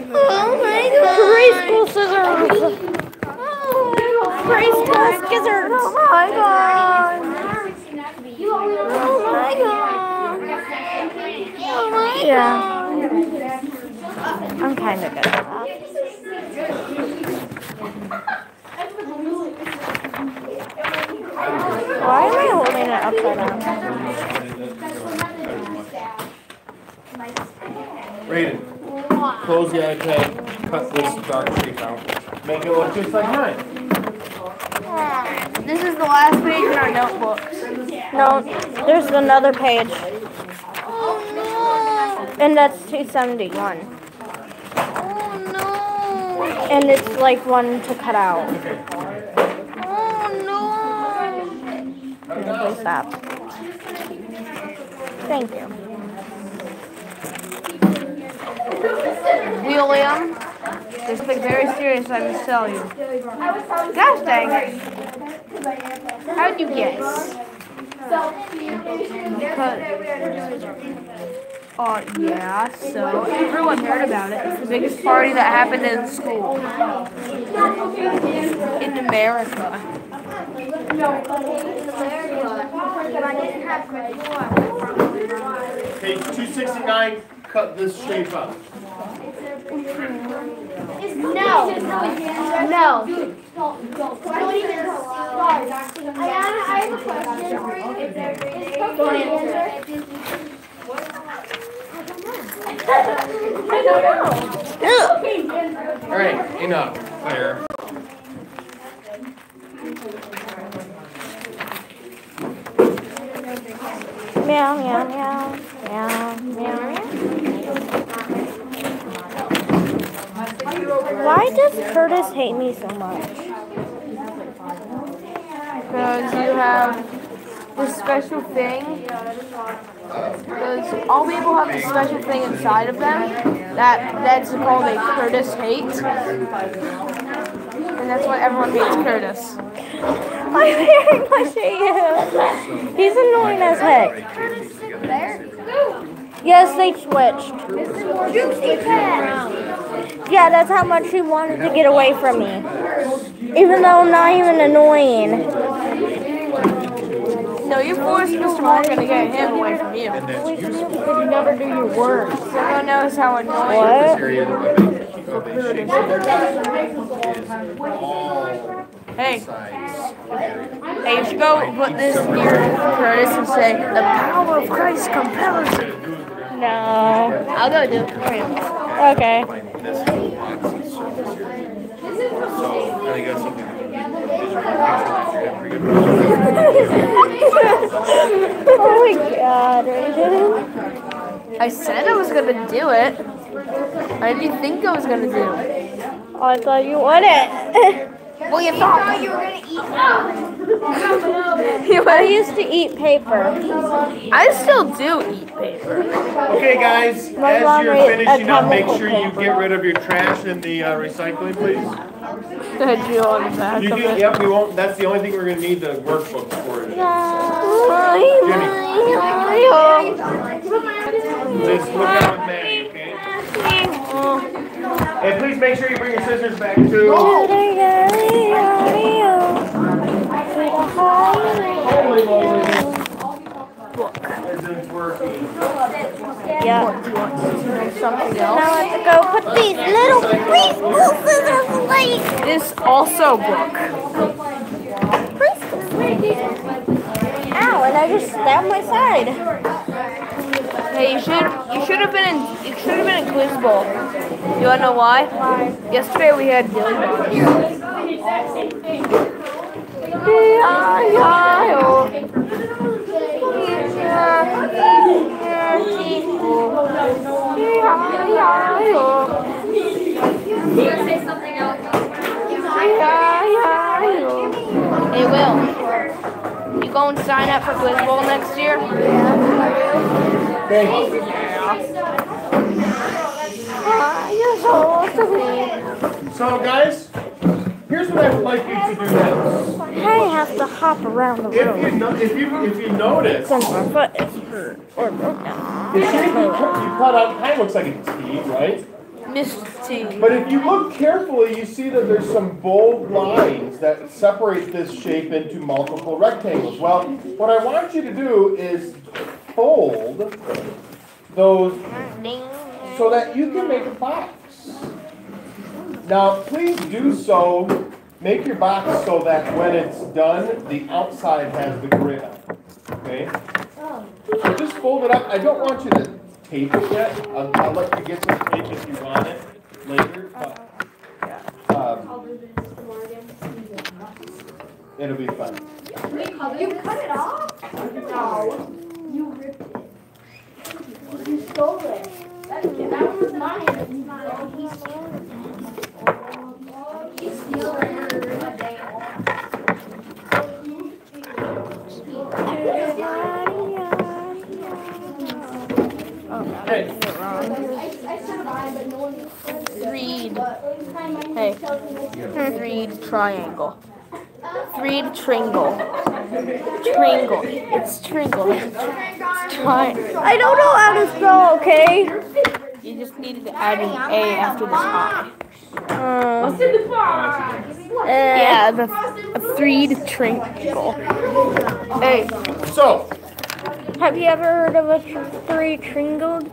Oh my god! Preschool scissors. Preschool scissors. Oh my god! You only Oh my god! Oh my Yeah. god! I'm kind of good at that. Why am I holding it upside down? Raiden, close the iPad, cut this dark shape out. Make it look just like mine. This is the last page in our notebooks. No, there's another page. And that's 271. Oh no! And it's like one to cut out. Oh Okay, stop. Thank you. William, there's something very serious I must tell you. Gosh dang it. How'd you guess? Yeah, so everyone heard about it. It's the biggest party that happened in school. In America. Page 269, cut this shape out. No. I have a question for you. Don't answer. I don't know. Alright, enough. Clear. Meow, meow, meow. Meow, meow, meow. Why does Curtis hate me so much? Because you have this special thing. Because all people have this special thing inside of them that's called a Curtis hate. And that's why everyone hates Curtis. I'm very much hate him. He's annoying as heck. Yes, they switched. Yeah, that's how much he wanted to get away from me. Even though I'm not even annoying. No, you forced Mr. Morgan to get him away from you. You never do your work. Everyone knows how annoying What? Hey, Hey, you should go put this here, Curtis, and say, the power of Christ compels you. No. I'll go do it for you. Okay. This whole box is surface area. So, I think that's something that we need to visual Oh my god, Raiden. I said I was going to do it. What did you think I was going to do? Oh, I thought you wanted. Well, you thought You were gonna eat I used to eat paper. I still do eat paper. Okay, guys, My as mom you're ate finishing up, make atomical sure you paper. get rid of your trash in the recycling, please. Did you on the back You of do, it? yep, we won't, that's the only thing we're gonna need the workbooks for today. Just look out with Maddie, okay? And please make sure you bring your scissors back too. Holy moly. Isn't working. Yeah. Something Now else. I have to go put these little preschool scissors away. This also book. Ow, and I just stabbed my side. Hey, you should have been in quiz bowl. You wanna know why? Yesterday we had dilly bombs. Hey, Will, you go and sign up for quiz bowl next year? So guys, here's what I would like you to do next. I have to hop around the If room you notice, since my foot is hurt or broken. the shape you cut out kind of looks like a T, right? Missed T. But if you look carefully, you see that there's some bold lines that separate this shape into multiple rectangles. Well, what I want you to do is fold those so that you can make a box. Now, please do so. Make your box so that when it's done, the outside has the grid on it. Okay? So just fold it up. I don't want you to tape it yet. I'll let you get some tape if you want it later. But, it'll be fun. You cut it off? No. You ripped it. You stole it. That was mine. He's stealing her day Hey. I said mine, but no one Read. Hey. Read triangle. Read tringle. Tringle. It's tringle. It's I don't know how to spell, okay? You just needed to add an A after this I. What's in the box? Yeah, the threed tringle. Hey, So, Have you ever heard of a three tringled?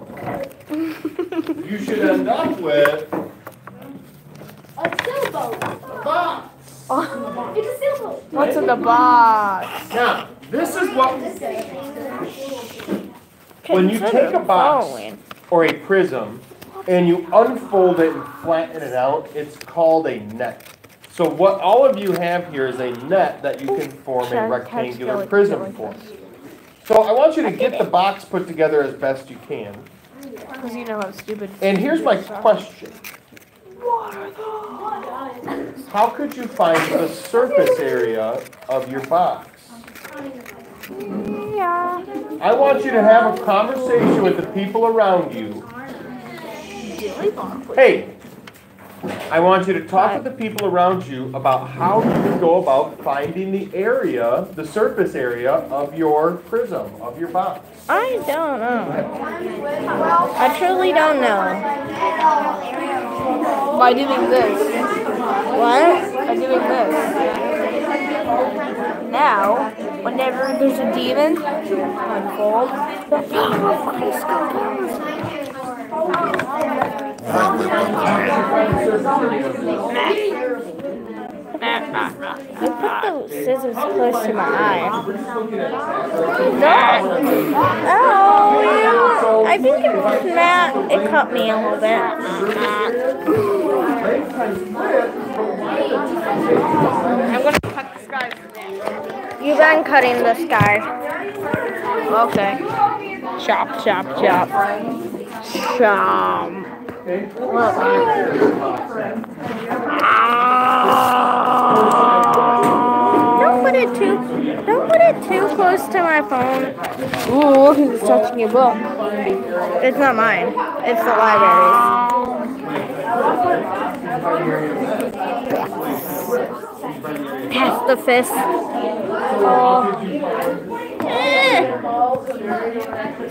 you should end up with A sailboat. a box. It's a sailboat. what's in the box? Now, this is what, when you take a box or a prism and you unfold it and flatten it out, it's called a net. So what all of you have here is a net that you can form a rectangular prism for. So I want you to get the box put together as best you can. Because you know how stupid. And here's my question. How could you find the surface area of your box? Yeah. I want you to have a conversation with the people around you. Hey, I want you to talk with the people around you about how you can go about finding the area, the surface area of your prism, of your box. I don't know. I truly don't know. By doing this. What? By doing this. Now, whenever there's a demon, unfold. The power of Christ compels me. You put the scissors close to my eye. Oh, I think it cut me a little bit. I'm gonna cut this guy. You done cutting this guy. Okay. Chop, chop, chop. Chop. Don't put it too close to my phone. Ooh, he's touching your book. It's not mine. It's the library's. Pass the fist.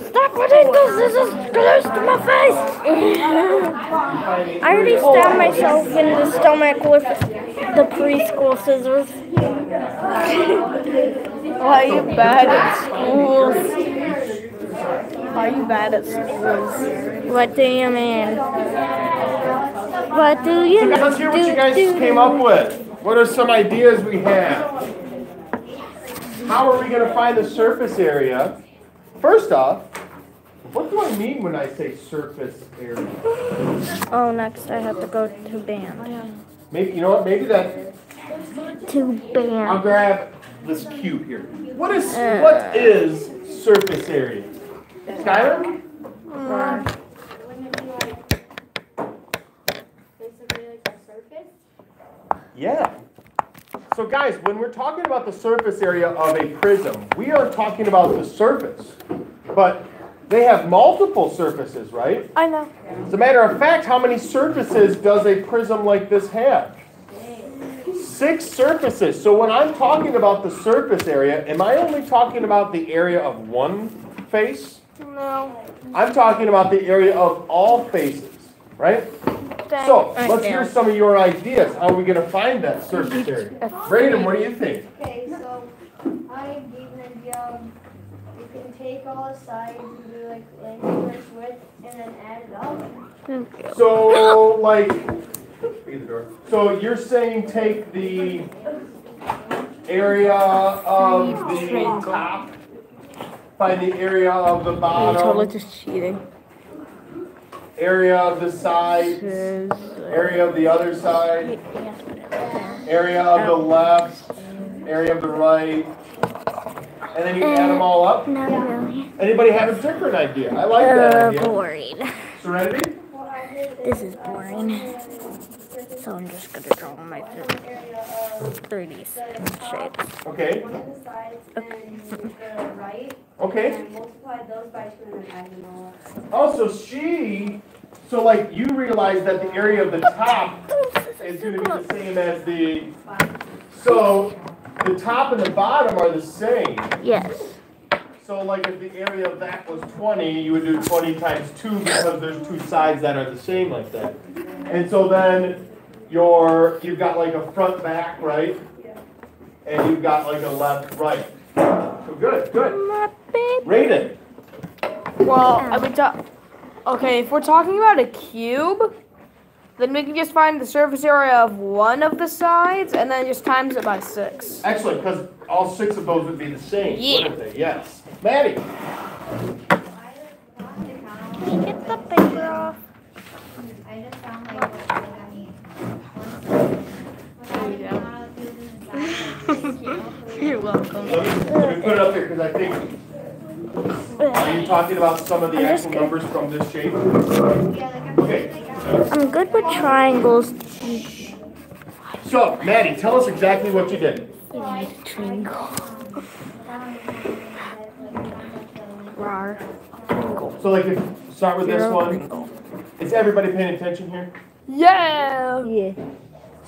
Stop putting the scissors close to my face. I already stabbed myself in the stomach with the preschool scissors. Why are you bad at schools? Why are you bad at schools? What do you mean? What do you mean? Let's hear what you guys came up with. What are some ideas we have? How are we going to find the surface area? First off, what do I mean when I say surface area? Oh, next I have to go to band. Maybe, you know what, maybe that, To I'll band. grab this cube here. What is surface area? Skylar? Yeah. So guys, when we're talking about the surface area of a prism, we are talking about the surface. But they have multiple surfaces, right? I know. As a matter of fact, how many surfaces does a prism like this have? 6 surfaces. So when I'm talking about the surface area, am I only talking about the area of one face? No. I'm talking about the area of all faces, right? So, let's hear some of your ideas. How are we going to find that surface area? Brayden, what do you think? Okay, so I gave an idea. You can take all the sides and do like length width and then add it up. So, like, so you're saying take the area of the top, find the area of the bottom, Totally just cheating. area of the side, area of the other side, area of the left, area of the right, and then you add them all up? Not really. Anybody have a different idea? I like that idea. Boring. Serenity? This is boring. So I'm just going to draw my 3D shapes. Okay. One of the sides and the right. Okay. And multiply those by 2 and then add them all up. Oh, so like you realize that the area of the top is going to be the same as the, so the top and the bottom are the same. Yes. So like if the area of that was 20, you would do 20 times 2 because there's 2 sides that are the same like that. And so then you've got like a front back, right? And you've got like a left right. So good. Rated. Well, okay, if we're talking about a cube, then we can just find the surface area of one of the sides and then just times it by 6. Excellent, because all 6 of those would be the same, wouldn't they? Yes. Maddie. Can you get the paper off? I just found like what I need. You're welcome. Let me put it up here because I think, are you talking about some of the actual numbers from this shape? Okay. I'm good with triangles. So, Maddie, tell us exactly what you did. Triangle. So, like, start with this one. Is everybody paying attention here? Yeah.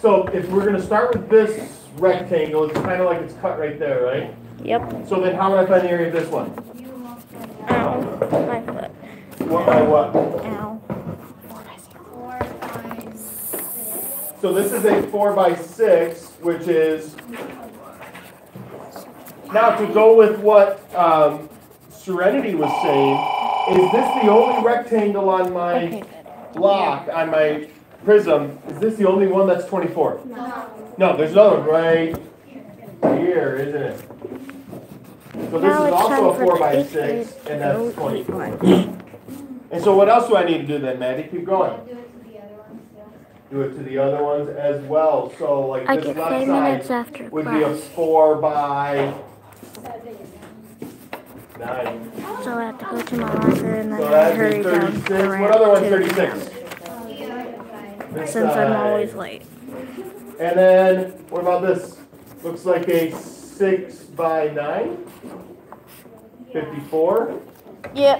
So, if we're going to start with this rectangle, it's kind of like it's cut right there, right? Yep. So then how would I find the area of this one? Ow. My foot. What by what? Ow. So this is a 4 by 6, which is, now to go with what Serenity was saying, is this the only rectangle on my block, on my prism, is this the only one that's 24? No, there's another one right here, isn't it? So this is also a 4 by 6, and that's 24. And so what else do I need to do then, Maddie? Keep going. Do it to the other ones as well. So like I this get left 5 minutes side after would be a class. 4 by 9. So I have to go to my library and then So I that'd hurry be down 36. the ramp What other one's to the 36? house, This since I'm side. always late. And then, what about this? Looks like a 6 by 9. 54. Yep.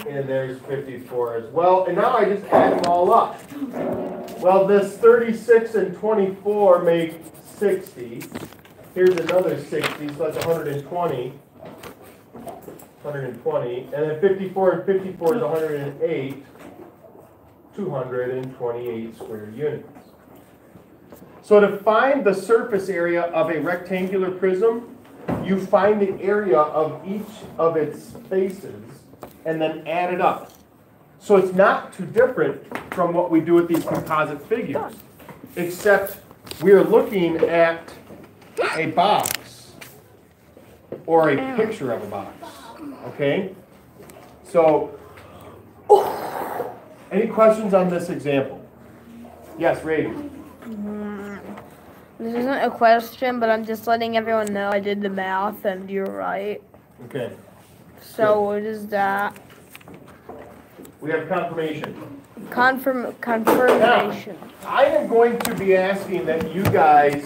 And there's 54 as well. And now I just add them all up. Well, this 36 and 24 make 60. Here's another 60, so that's 120. 120. And then 54 and 54 is 108. 228 square units. So to find the surface area of a rectangular prism, you find the area of each of its faces and then add it up. So it's not too different from what we do with these composite figures, except we're looking at a box or a picture of a box, okay? So, any questions on this example? Yes, Ray. This isn't a question, but I'm just letting everyone know I did the math and you're right. Okay. So what is that? We have confirmation. Confirmation. I am going to be asking that you guys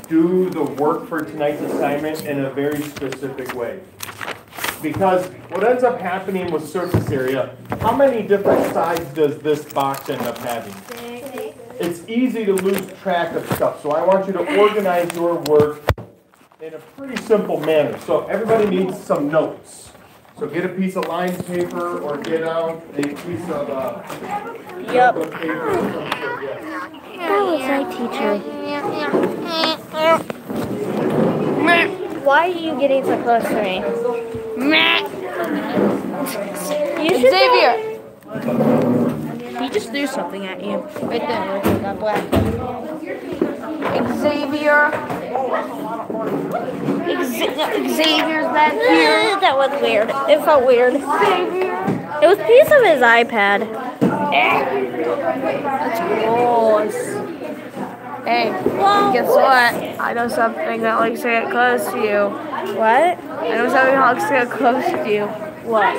do the work for tonight's assignment in a very specific way. Because what ends up happening with surface area, how many different sides does this box end up having? It's easy to lose track of stuff, so I want you to organize your work in a pretty simple manner. So everybody needs some notes. So get a piece of lined paper or get out a piece of notebook paper or some sort, yes. That was my teacher. Why are you getting so close to me? Xavier! He just threw something at you. Right there, that black. Xavier. Xavier's back here. That was weird. It felt weird. It was a piece of his iPad. That's gross. Hey, guess what? I know something that likes to get close to you. What? I know something that likes to get close to you. What?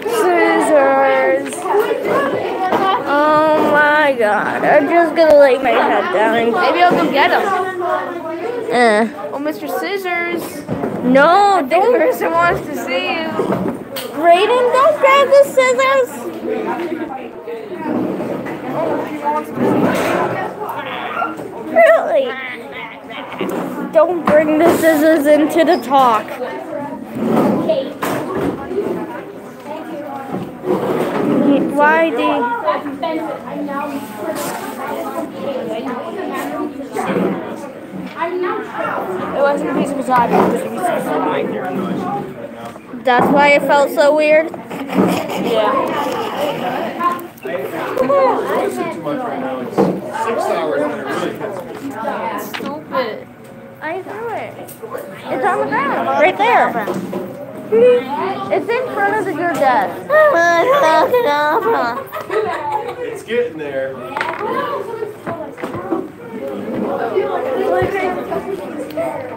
Scissors. Oh my god. I'm just gonna lay my head down. Maybe I'll go get them. Oh, Mr. Scissors. No, The don't. person wants to see you. Raiden, don't grab the scissors. Really? Don't bring the scissors into the talk. Why do you... It wasn't a piece of his iPad. That's why it felt so weird? Yeah. This is too much right now. It's 6 hours and it really gets me. Stupid. I threw it. It's on the ground, right there. It's in front of your desk. It's getting there.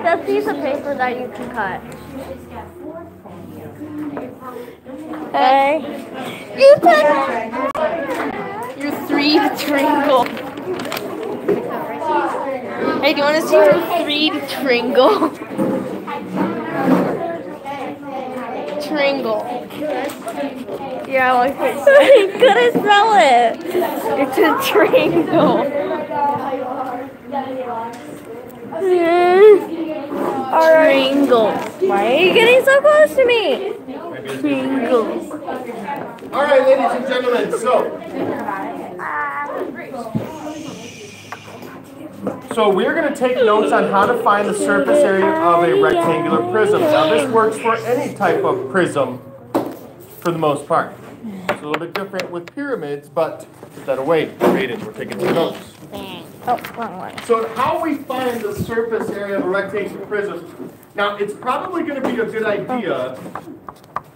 That piece of paper that you can cut. Hey. You took... Your 3 to Tringle. Hey, do you want to see your 3 to Tringle? Tringle. Yeah, I like it. I couldn't spell it. It's a Tringle. Tringle. Why are you getting so close to me? Tringle. All right, ladies and gentlemen, so we're going to take notes on how to find the surface area of a rectangular prism. Now this works for any type of prism for the most part. It's a little bit different with pyramids, but put that away. Raiden, we're taking some notes. Oh, wrong one. So how we find the surface area of a rectangular prism. Now, it's probably going to be a good idea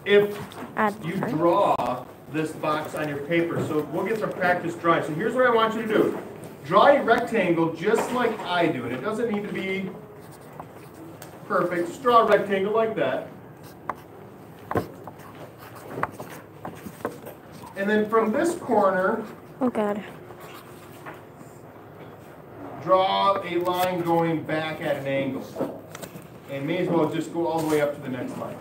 if you draw this box on your paper. So we'll get some practice drawing. So here's what I want you to do. Draw a rectangle just like I do. And it doesn't need to be perfect. Just draw a rectangle like that. And then from this corner, Oh God. draw a line going back at an angle. And may as well just go all the way up to the next line.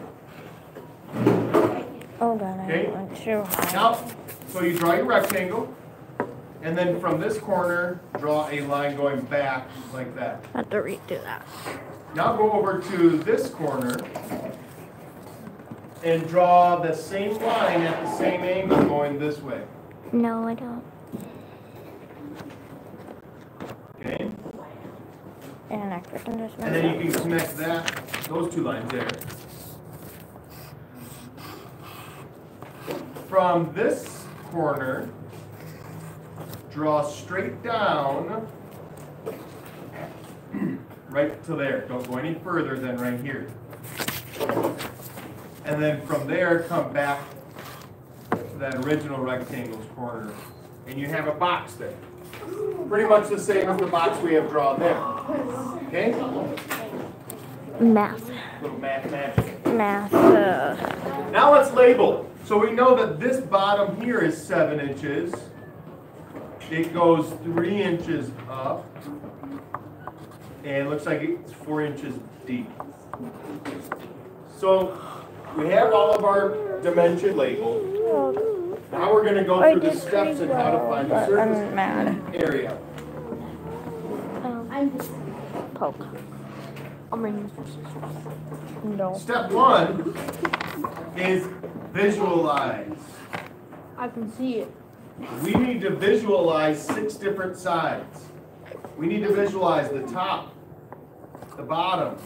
Oh God, Okay. I'm not sure how. Now, so you draw your rectangle, and then from this corner, draw a line going back like that. I have to redo that. Now go over to this corner, and draw the same line at the same angle going this way. No, I don't. Okay? And I can just And then you can connect those two lines there. From this corner, draw straight down right to there. Don't go any further than right here. And then from there, come back to that original rectangle's corner. And you have a box there. Pretty much the same as the box we have drawn there. Okay? Math. Little math magic. Math. Now let's label. So we know that this bottom here is 7 inches. It goes 3 inches up. And it looks like it's 4 inches deep. So we have all of our dimension labeled. Now we're going to go through the steps in how to find the surface area. Poke. I mean, No. Step 1 is visualize. I can see it. We need to visualize 6 different sides. We need to visualize the top, the bottom,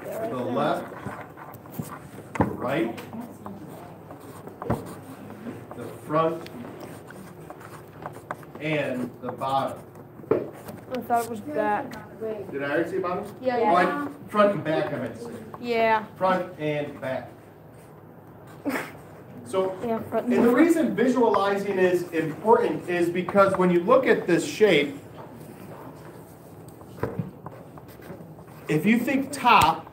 the left, the right, the front, and the bottom. I thought it was back. Did I already say bottom? Yeah, Oh, front and back, I meant to say. Yeah. Front and back. So, Yeah, front and the reason visualizing is important is because when you look at this shape, if you think top,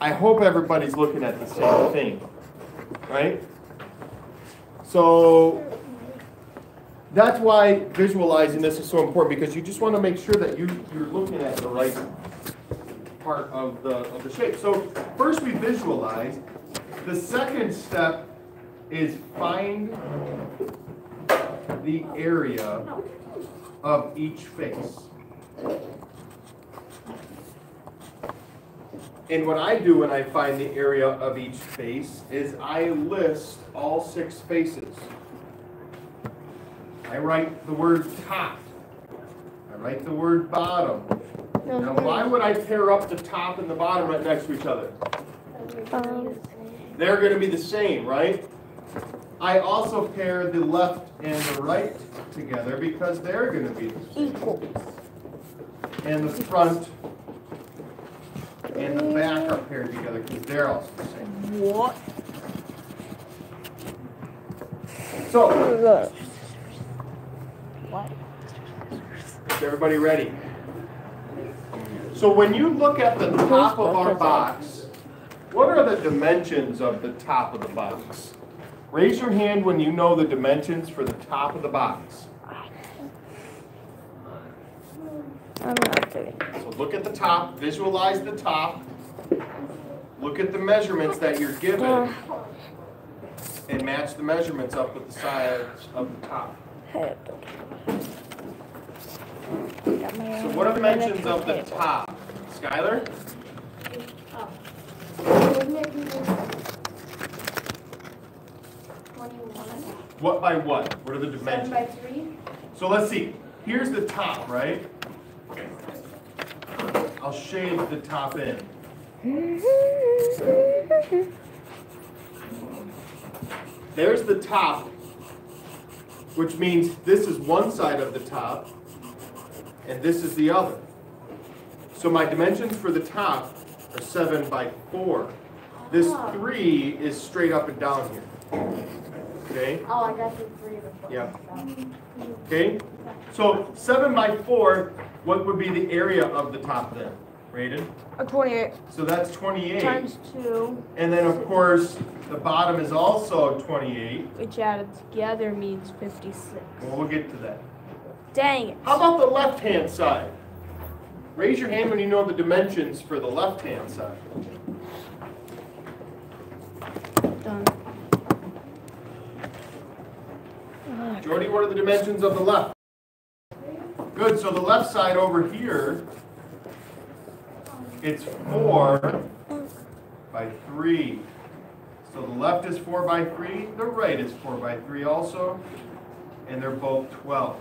I hope everybody's looking at the same thing, right? So that's why visualizing this is so important, because you just want to make sure that you're looking at the right part of the shape. So first we visualize. The second step is find the area of each face. And what I do when I find the area of each face is I list all 6 faces. I write the word top. I write the word bottom. Now why would I pair up the top and the bottom right next to each other? They're going to be the same, right? I also pair the left and the right together because they're going to be the same. equals. And the front and the back are paired together because they're also the same. What? So, What? is everybody ready? So when you look at the top of our box, what are the dimensions of the top of the box? Raise your hand when you know the dimensions for the top of the box. I'm not doing it. So look at the top, visualize the top, look at the measurements that you're given, and match the measurements up with the sides of the top. So what are the dimensions of the top? Skylar? What by what? What are the dimensions? 7 by 3. So let's see. Here's the top, right? I'll shade the top in. There's the top, which means this is one side of the top, and this is the other. So my dimensions for the top are 7 by 4. This 3 is straight up and down here. Okay? Oh, I got the 3 of the 4. Yeah. Okay? So 7 by 4, what would be the area of the top then? Rated? 28 So that's 28. times 2, And then of course, the bottom is also 28. which added together means 56. Well, we'll get to that. Dang it. How about the left-hand side? Raise your hand when you know the dimensions for the left-hand side. Done. Jordy, what are the dimensions of the left? Good, so the left side over here, it's 4 by 3. So the left is 4 by 3, the right is 4 by 3 also, and they're both 12.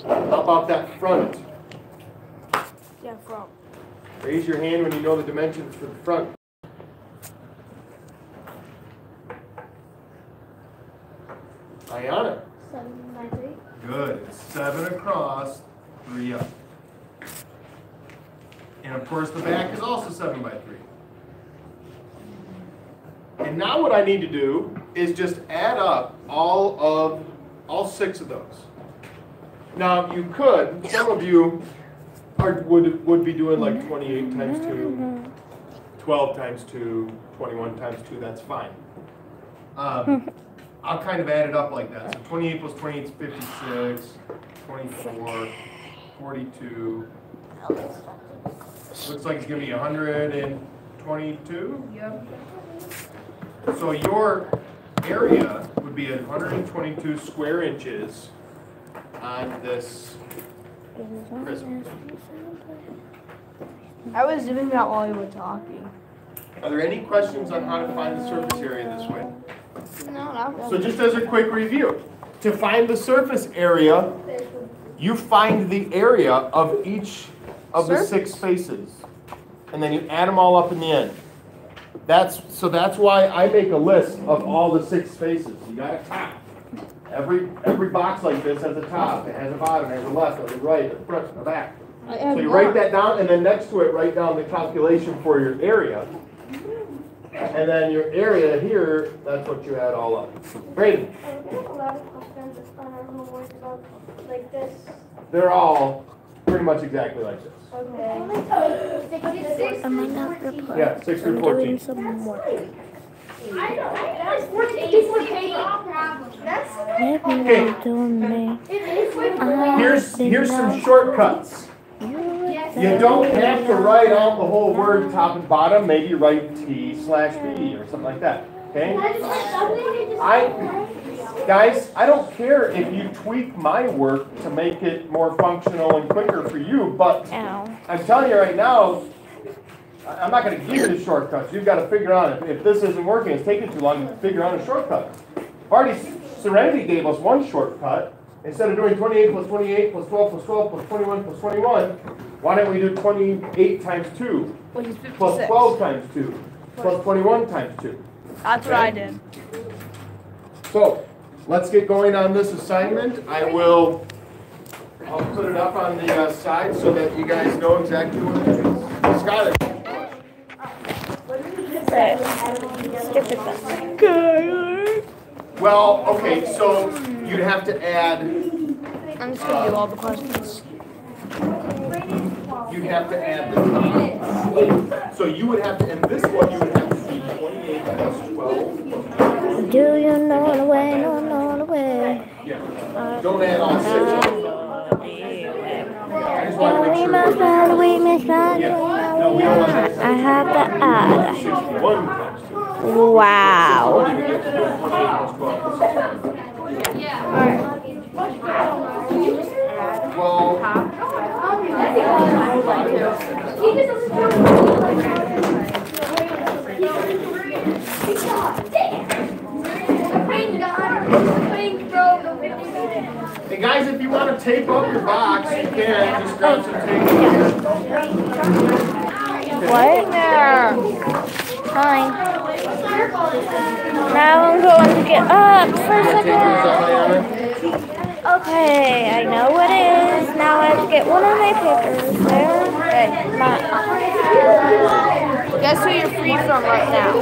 How about that front? Yeah, from. Raise your hand when you know the dimensions for the front. Ayana. 7 by 3. Good. It's 7 across, 3 up. And of course the back is also 7 by 3. And now what I need to do is just add up all 6 of those. Now you could, some of you would be doing like 28 times 2, 12 times 2, 21 times 2, that's fine. I'll kind of add it up like that. So 28 plus 28 is 56, 24, 42. Looks like it's going to be 122. Yep. So your area would be 122 square inches on this prism. I was doing that while you were talking. Are there any questions on how to find the surface area this way? No, not So just as a quick review, to find the surface area, you find the area of each of the 6 faces, and then you add them all up in the end. That's why I make a list of all the 6 faces. You got a top. Every box like this has a top, it has a bottom, it has a left, a right, a front, a back. So you write that down, and then next to it, write down the calculation for your area. And then your area here, that's what you add all up. Brayden. A lot of questions on our homework about like this. They're all pretty much exactly like this. Okay. Am I not recording? Yeah, 6 through I'm 14. doing some more. I know. That's 14. That's Let me Okay. do me. Here's some shortcuts. You don't have to write out the whole word top and bottom. Maybe write T/B or something like that. Okay? Guys, I don't care if you tweak my work to make it more functional and quicker for you, but Ow. I'm telling you right now, I'm not going to give you the shortcuts. You've got to figure out if this isn't working, it's taking too long to figure out a shortcut. Serenity gave us one shortcut. Instead of doing 28 plus 28 plus 12 plus 12 plus 21 plus 21, why don't we do 28 times 2 Which is 56. plus 12 times 2 plus 21 times 2? That's what I did. So, let's get going on this assignment. I'll put it up on the side so that you guys know exactly what it is. Skylar. Skip it then. Well, okay, so you'd have to add, I'm just gonna do all the questions. you'd have to add the top. So you would have to, in this one, you would have to see 28 plus 12. Do you know the way? No, the way. Yeah. Don't add all 6 of them. I just want to make We sure. must run, we must run. Yeah. No, we don't want that. I have to add. 61 times 2. Wow. Don't even get to do 28 plus 12. Well, hey guys, if you want to tape up your box, you can. Just grab some tape. What? Now I'm going to get up for a second. Okay, I know what it is. Now I have to get one of my papers there. And Guess who you're free from right now?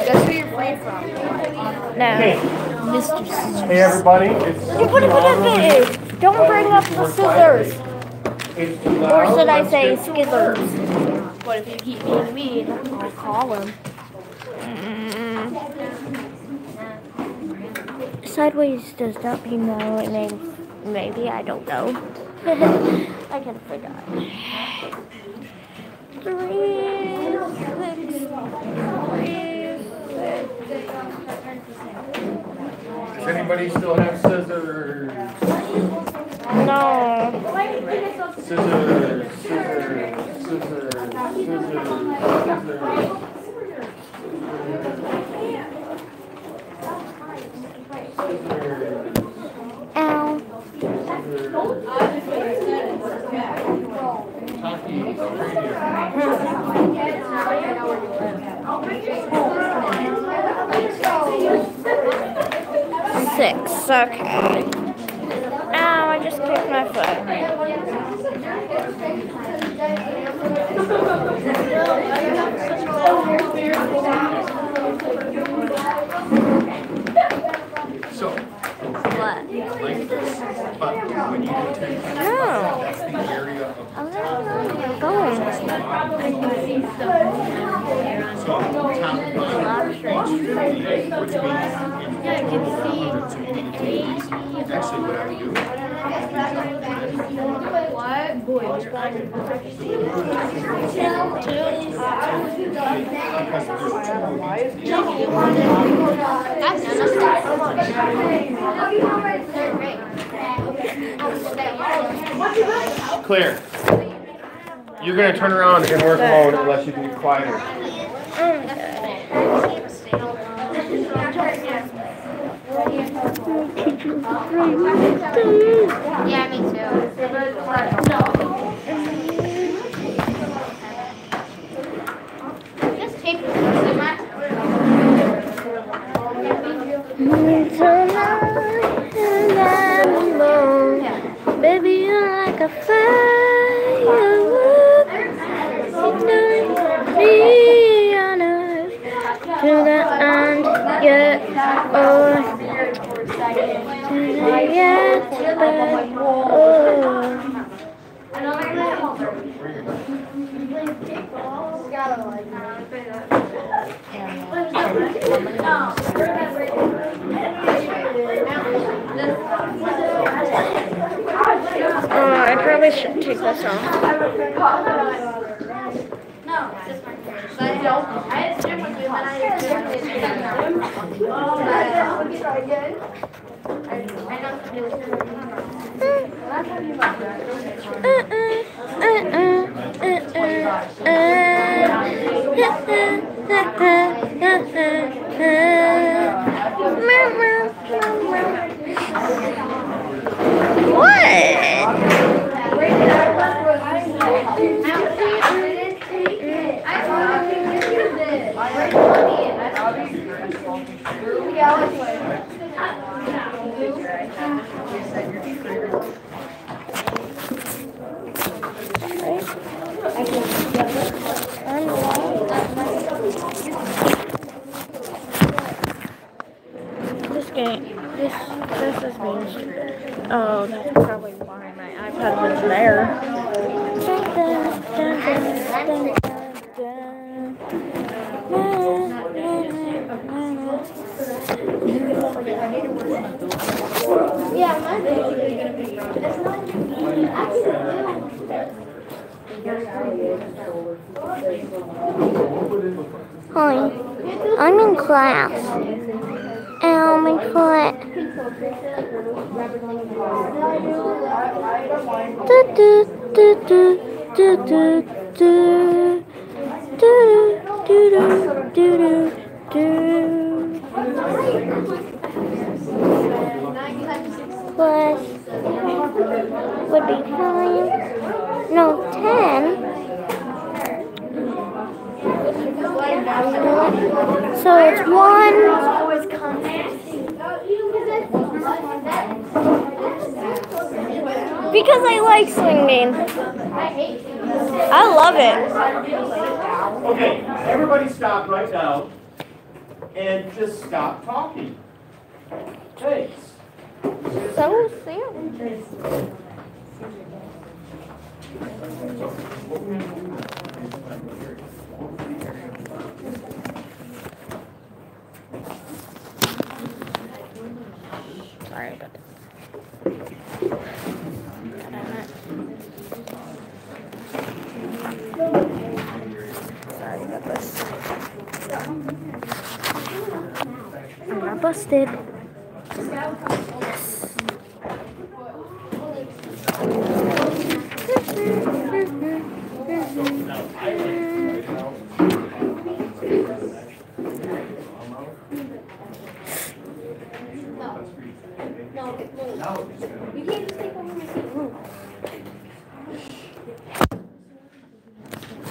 Guess who you're free from? no. Mr. Scissors. Hey everybody, it's You're putting it. Don't bring up the scissors. Or should I say skizzers? But if you keep being mean, I'll call him. Sideways does not mean no. It means maybe. I don't know. I kind of forgot. 3, 6. Does anybody still have scissors? No. Scissors, scissors, scissors, scissors, Ow. Six. Okay. Ow, I just kicked my foot. So, What? like this, but when you do No. that's the area of I don't know where you're going. actually what I would do. Claire, you're going to turn around and work alone unless you can be quieter. Yeah, me too. Just tape it so much. Baby, you're like a firework. Me on earth to the end, yeah, oh, to the end, I probably should take this off. This is being stupid. Oh, that's probably why my iPad was there. Yeah, Hi, I'm in class. Ow, my foot. Do do do do do do do do do do do do. Plus would be 5. No, 10. So it's 1. Because I like swinging. I love it. Okay, everybody stop right now and just stop talking. Thanks. So serious. Sorry about that. Sorry about this. I'm not busted.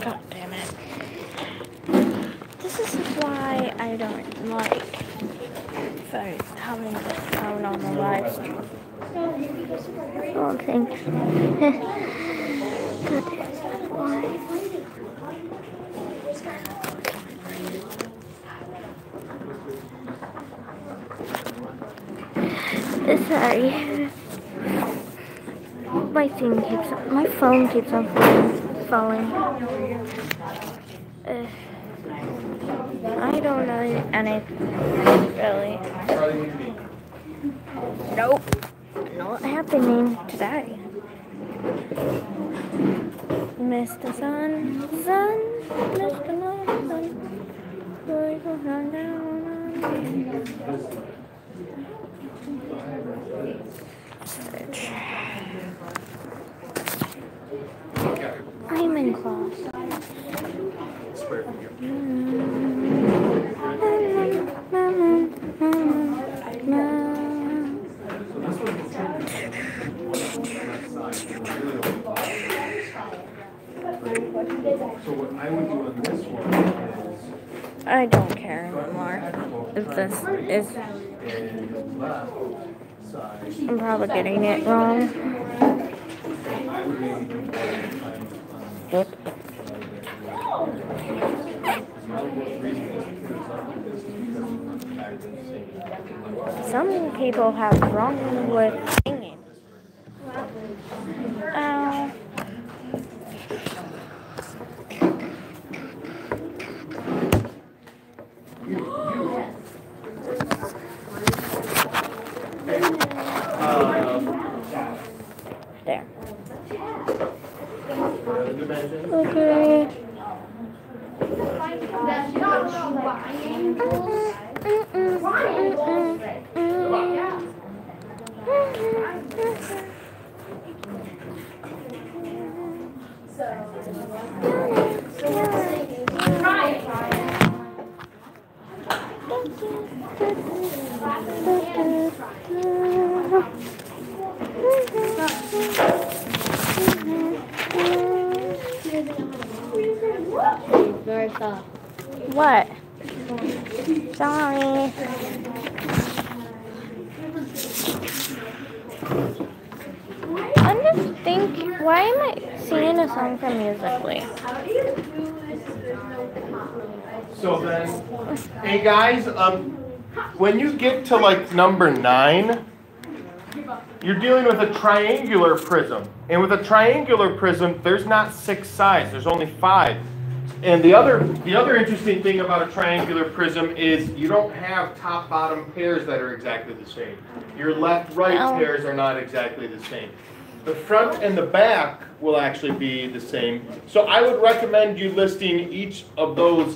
God damn it. This is why I don't like having the phone on the live stream. Oh, thanks. God, why? Sorry. My phone keeps on falling. I don't know anything, really. Nope. Not happening today. Mr. Sun, Mr. Sun, we go down Switch. I'm in class. So what I would do on this one is I don't care anymore. If this is, I'm probably getting it wrong. Yep. Some people have wrong with singing. There. Okay. What? Sorry. I'm just thinking, why am I singing a song from Musically? So then, hey guys, when you get to like number 9, you're dealing with a triangular prism. And with a triangular prism, there's not 6 sides, there's only 5. And the other interesting thing about a triangular prism is you don't have top-bottom pairs that are exactly the same. Your left-right pairs are not exactly the same. The front and the back will actually be the same. So I would recommend you listing each of those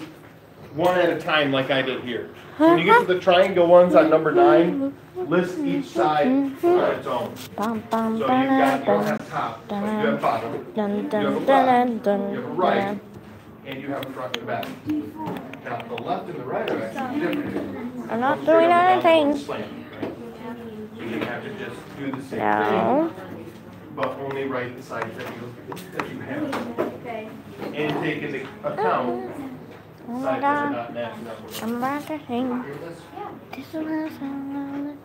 one at a time like I did here. So when you get to the triangle ones on number 9, list each side on its own. So you don't have top, but you have bottom, you have a left, you have a right, and you have a front and back. Now the left and the right are actually different. I'm not doing anything. So you have to just do the same No. thing, but only write the sides that you have. And take into account Oh my god. I'm about to sing. This is my song.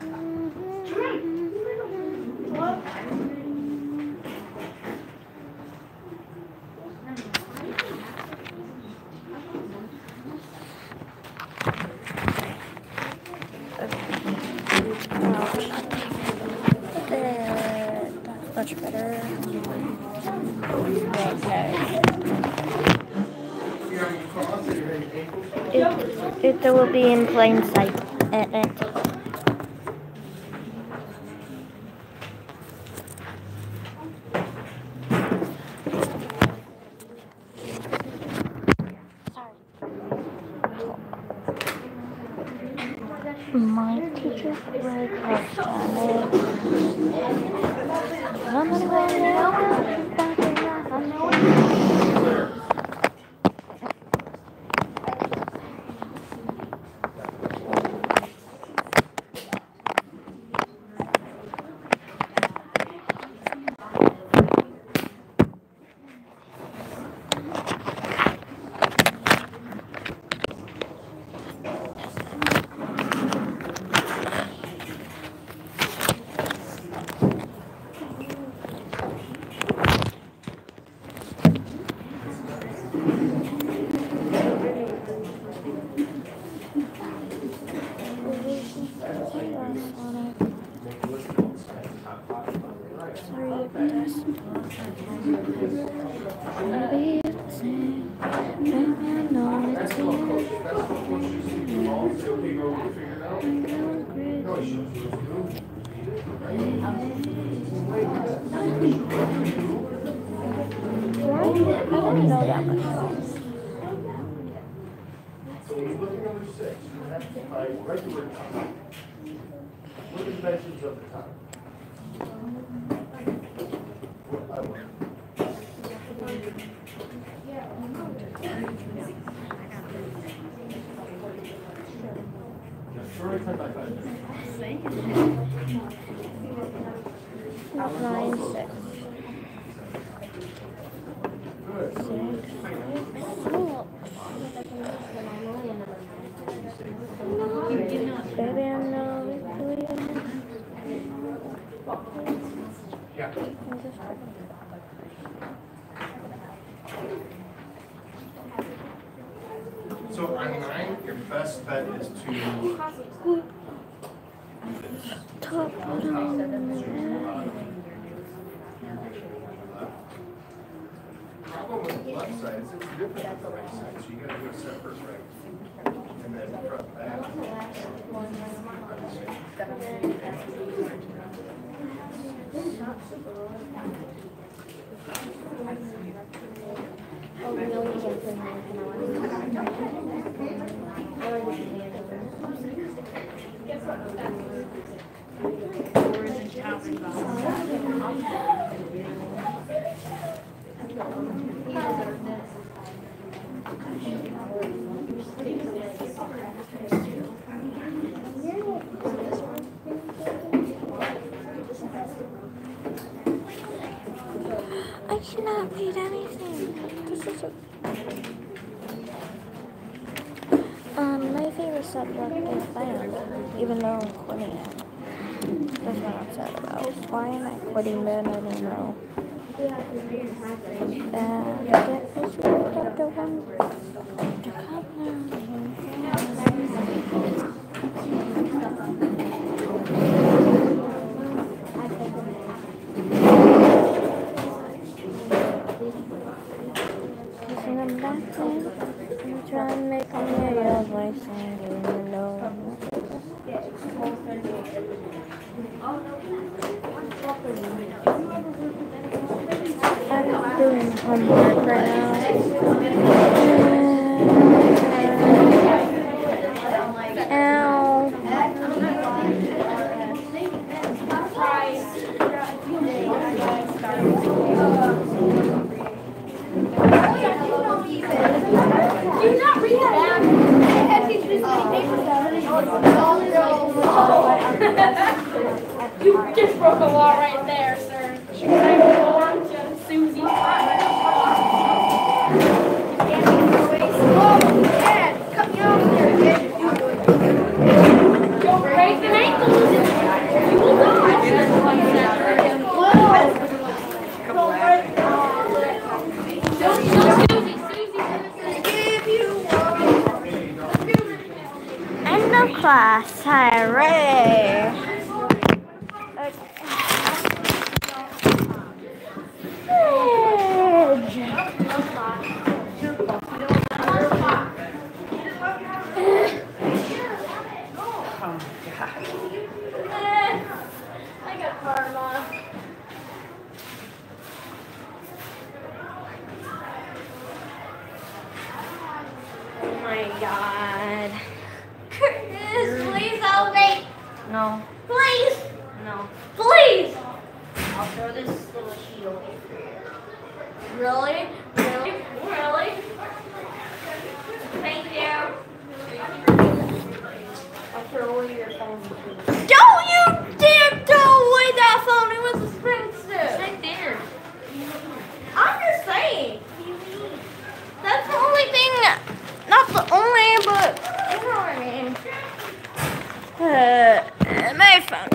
There. That's much better. Okay. It will be in plain sight. My teacher will crush on it. Regular time. What are the dimensions of the time? Baby, I'm not So on 9, your best bet is to top problem with the left side is it's different than the right side, so you gotta do a separate right. And then front back. I cannot read anything. This is my favorite subject is band, even though I'm quitting it. That's what I'm sad about. Why am I quitting band? I don't know. I'm trying to make a video voice and you know. I'm doing homework right now. You just broke a law right there, sir. Susie. End of class, hooray! I got karma. Oh my god. Curtis, please help me. No, Please. no. Please. I'll throw this little sheet away for you. Really? Really? Really? Thank you. I'll throw away your phone too. Don't you dare throw away that phone. It was expensive. It's right there. I'm just saying. That's the only thing, not the only, but you know what I mean. My phone.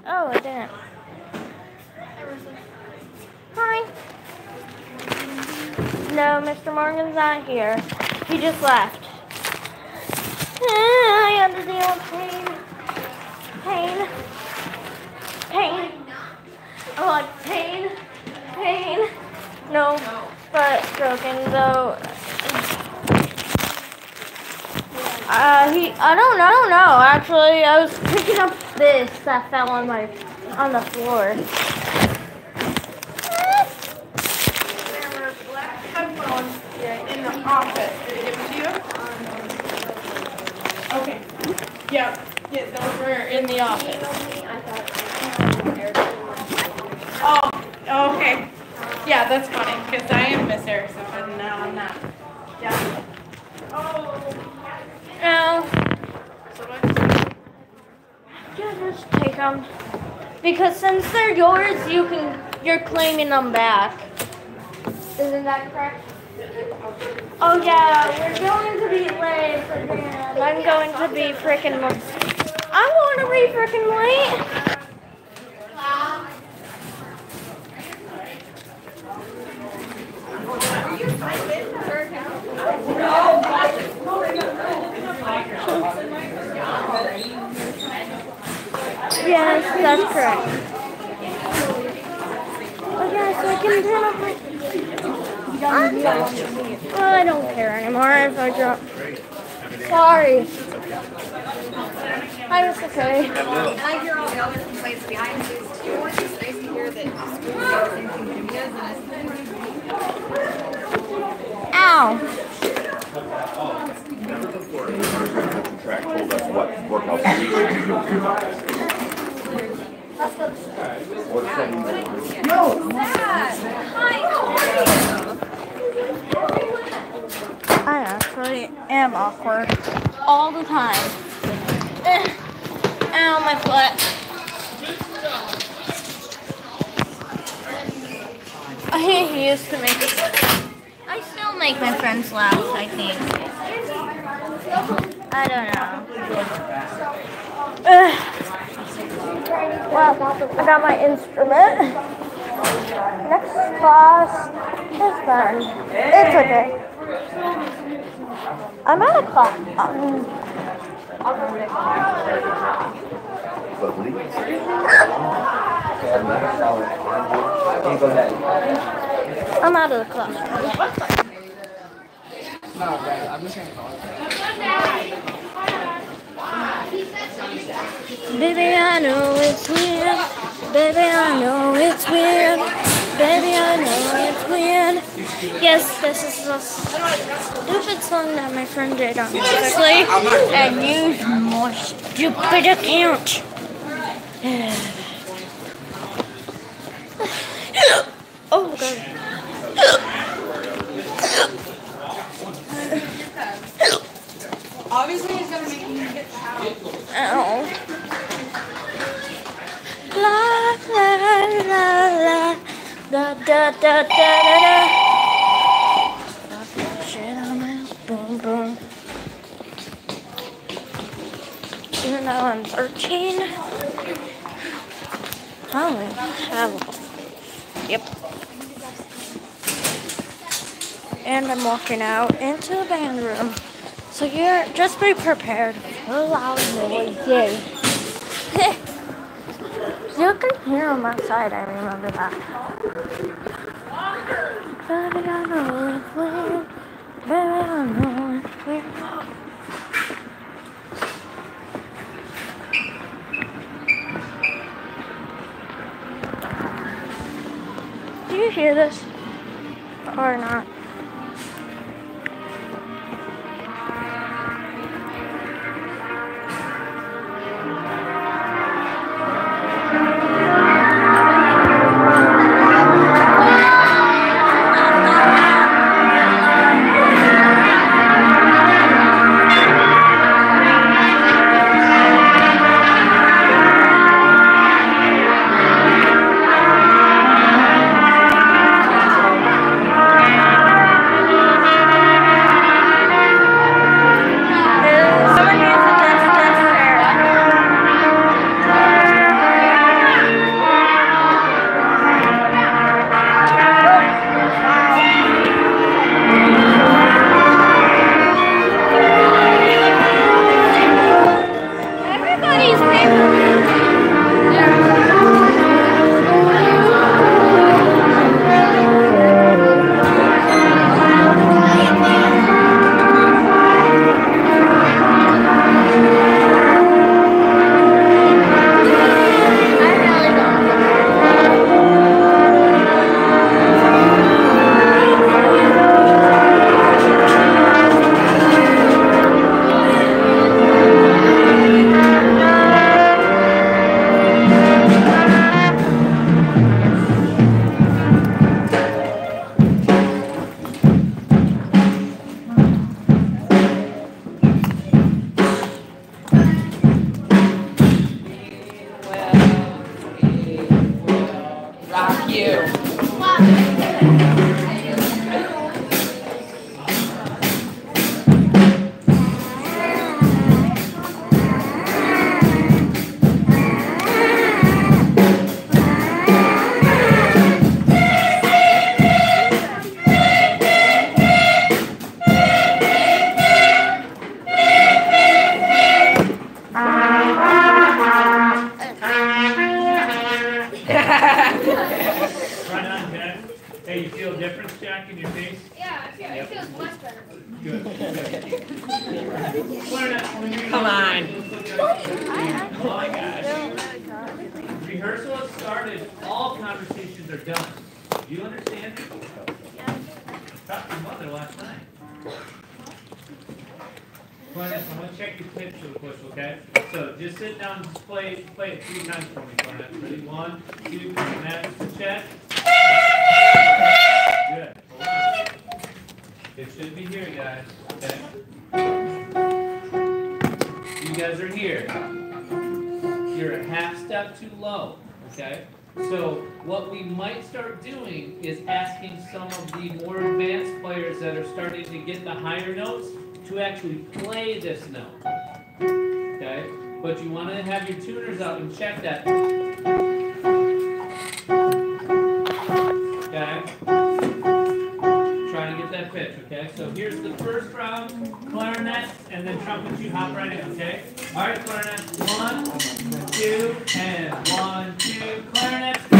Oh, it didn't. Hi. No, Mr. Morgan's not here. He just left. I have to deal with pain. Pain. Oh, like pain. No, but broken though. I don't know. Actually, I was picking up this that fell on the floor. There were black headphones in the office. Did I give them to you? Okay. Yeah, those were in the office. Oh, okay. Yeah, that's funny, because I am Miss Erickson, but now I'm not. Yeah. No, So what? yeah, just take them. Because since they're yours, you're claiming them back. Isn't that correct? Oh yeah, we're going to be late for dance. I'm going to be freaking late. I'm going to be freaking late. Yes, that's correct. Oh yeah, so I can turn off my... Well, I don't care anymore if I drop. Sorry. I was okay. And I hear all the other complaints behind the scenes too. It's just nice to hear that schools are thinking videos and Ow. Track told us what workouts we should do. What settings? I actually am awkward all the time. Ow, my foot. He used to make it. I still make my friends laugh, I think. I don't know. Well, I got my instrument. Next class is fun. It's okay. I'm out of class. I'm out of the class. Baby, I know it's weird. Baby, I know it's weird. Baby, I know it's weird. Yes, this is a stupid song that my friend did on Play and used my stupid account. Oh, God. obviously it's gonna make me get out. Ow. La la la la da da da da da da. Shit on my boom boom. now I'm 13. Holy hell. Yep. And I'm walking out into the band room. So you're just be prepared for loud noises. You can hear them outside, I remember that. Baby, I know it's weird. Baby, I know it's weird. Do you hear this? Or not? Hey, you feel a difference, Jack, in your face? Yeah, it feels much better. Good. Come on. Oh my gosh. Rehearsal has started. All conversations are done. Do you understand? I talked to your mother last night. Clarence, I'm going to check your pitch for the push, okay? So just sit down and just play it 3 times for me, Clarence. Ready? 1, 2, and that's the check. Good. Hold on. It should be here, guys. Okay? You guys are here. You're a half step too low. Okay? So what we might start doing is asking some of the more advanced players that are starting to get the higher notes to actually play this note. Okay? But you want to have your tuners out and check that. Okay? Trying to get that pitch, okay? So here's the first round, clarinet, and then trumpet, you hop right in, okay? All right, clarinet, 1, 2, and 1, 2, clarinet, go!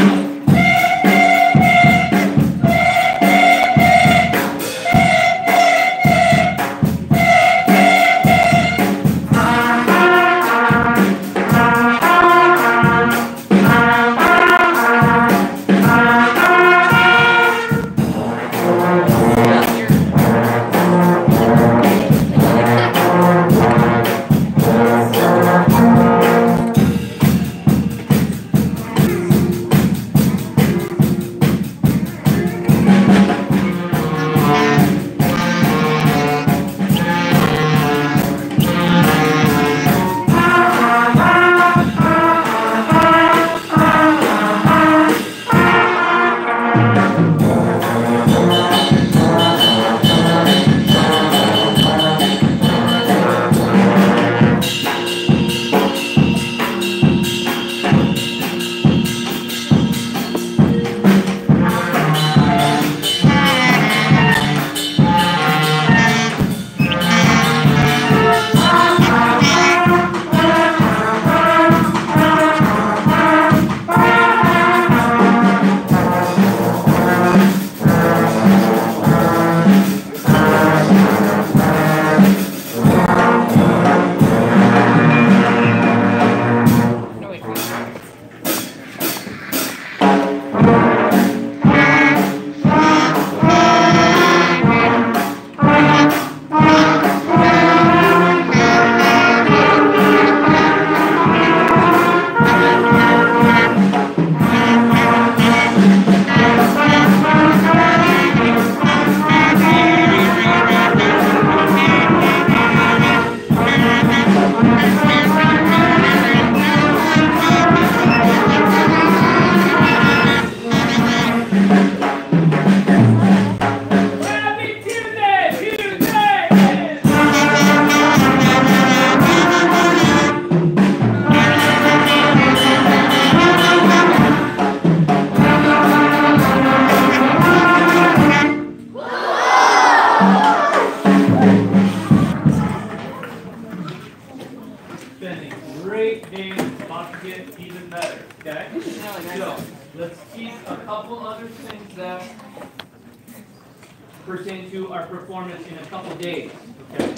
pertaining to our performance in a couple days. Okay?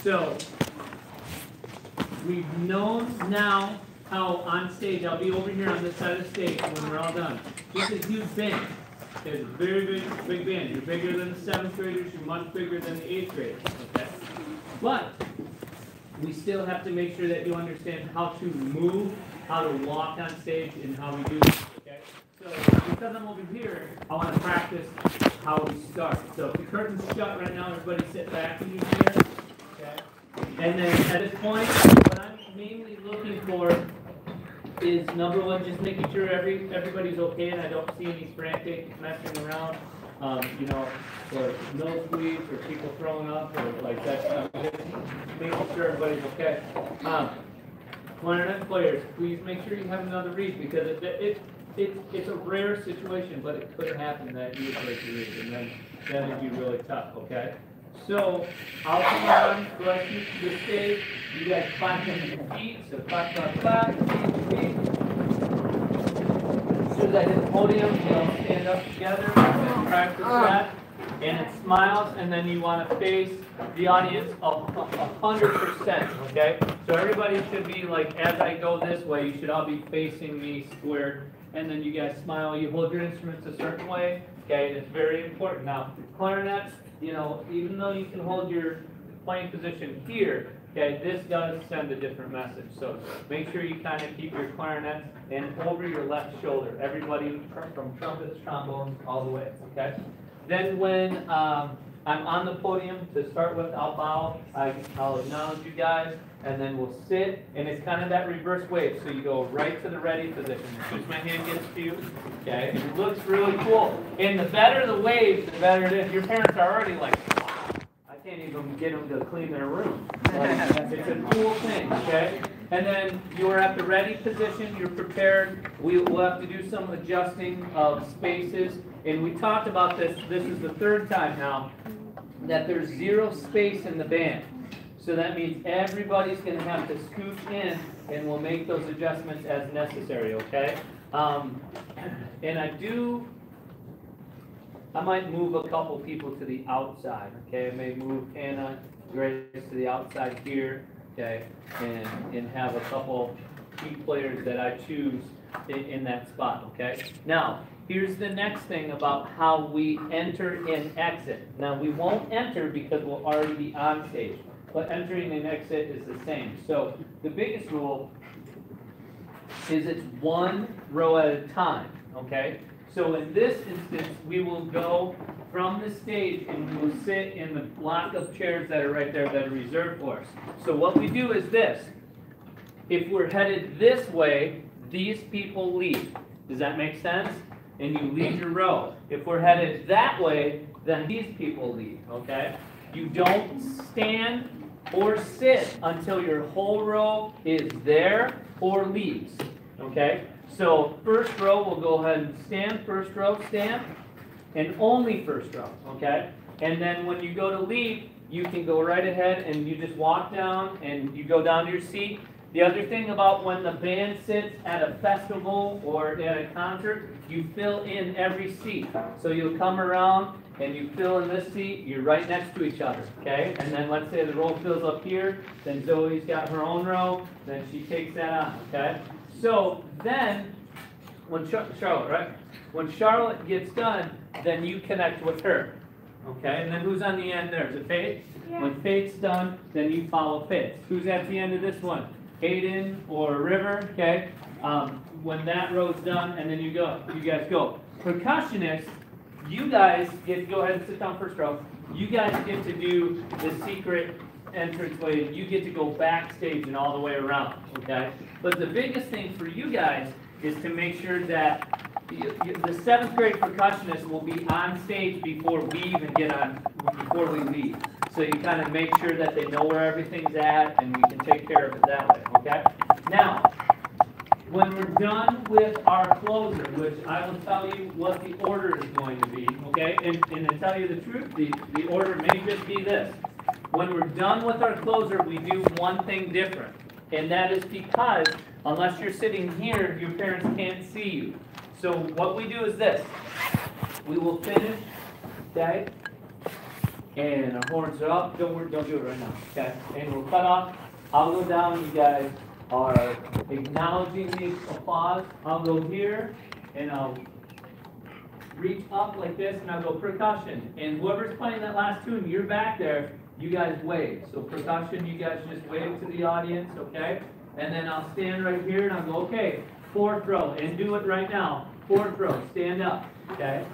So, we've known now how on stage, I'll be over here on this side of the stage when we're all done. It's a huge band. It's a very, very big band. You're bigger than the 7th graders, you're much bigger than the 8th graders. Okay? But we still have to make sure that you understand how to move, how to walk on stage, and how we do this. Okay? So because I'm over here, I want to practice how we start. So if the curtain's shut right now, everybody sit back in your chair. Okay? And then at this point, what I'm mainly looking for is, number one, just making sure everybody's okay and I don't see any frantic messing around, you know, or nosebleeds or people throwing up or like that. Just making sure everybody's okay. Clarinet players, please make sure you have another reed, because it's a rare situation, but it could happen that you break your reed, and then it'd be really tough, okay? So, I'll come on, bless you to the stage. You guys clap on your feet, so clap, clap, clap, feet. As soon as I hit the podium, you'll stand up together and practice that. And it smiles, and then you want to face the audience 100%, okay? So everybody should be like, as I go this way, you should all be facing me squared. And then you guys smile, you hold your instruments a certain way, okay? It's very important. Now, clarinets, you know, even though you can hold your playing position here, okay, this does send a different message. So make sure you kind of keep your clarinet and over your left shoulder. Everybody from trumpets, trombones, all the way, okay? Then when I'm on the podium, to start with, I'll bow, I'll acknowledge you guys, and then we'll sit, and it's kind of that reverse wave. So you go right to the ready position. As soon as my hand gets to you, okay, and it looks really cool. And the better the wave, the better it is. Your parents are already like, wow, I can't even get them to clean their room. Like, it's a cool thing, okay? And then you're at the ready position, you're prepared. We'll have to do some adjusting of spaces. And we talked about this is the 3rd time now, that there's 0 space in the band. So that means everybody's going to have to scooch in, and we'll make those adjustments as necessary, okay? And I might move a couple people to the outside, okay? I may move Hannah, Grace to the outside here, okay? And have a couple key players that I choose in that spot, okay? Now, here's the next thing about how we enter and exit. Now, we won't enter because we'll already be on stage, but entering and exit is the same. So the biggest rule is it's 1 row at a time, okay? So in this instance, we will go from the stage and we will sit in the block of chairs that are right there that are reserved for us. So what we do is this. If we're headed this way, these people leave. Does that make sense? And you leave your row. If we're headed that way, then these people leave, okay? You don't stand or sit until your whole row is there or leaves, okay? So first row, we'll go ahead and stand. First row, stand. And only first row, okay? And then when you go to leave, you can go right ahead and you just walk down and you go down to your seat. The other thing about when the band sits at a festival or at a concert, you fill in every seat. So you'll come around and you fill in this seat, you're right next to each other, okay? And then let's say the row fills up here, then Zoe's got her own row, then she takes that on, okay? So then, when Charlotte, right? When Charlotte gets done, then you connect with her, okay? And then who's on the end there? Is it Faith? Yeah. When Faith's done, then you follow Faith. Who's at the end of this one? Aiden or River, okay? When that row's done, and then you guys go. Percussionists, you guys get to go ahead and sit down first row. You guys get to do the secret entranceway. You get to go backstage and all the way around, okay? But the biggest thing for you guys is to make sure that the 7th grade percussionists will be on stage before we even get on, before we leave. So you kind of make sure that they know where everything's at and we can take care of it that way, okay? Now, when we're done with our closer, which I will tell you what the order is going to be, okay? And to tell you the truth, the order may just be this. When we're done with our closer, we do one thing different. And that is because, unless you're sitting here, your parents can't see you. So what we do is this. We will finish, okay? and our horns are up. Don't do it right now, okay? And we'll cut off. I'll go down. You guys are acknowledging the applause. I'll go here, and I'll reach up like this, and I'll go percussion. And whoever's playing that last tune, you're back there. You guys wave. So percussion, you guys just wave to the audience, okay? And then I'll stand right here, and I'll go, okay, fourth row, and do it right now. Fourth row, stand up, okay?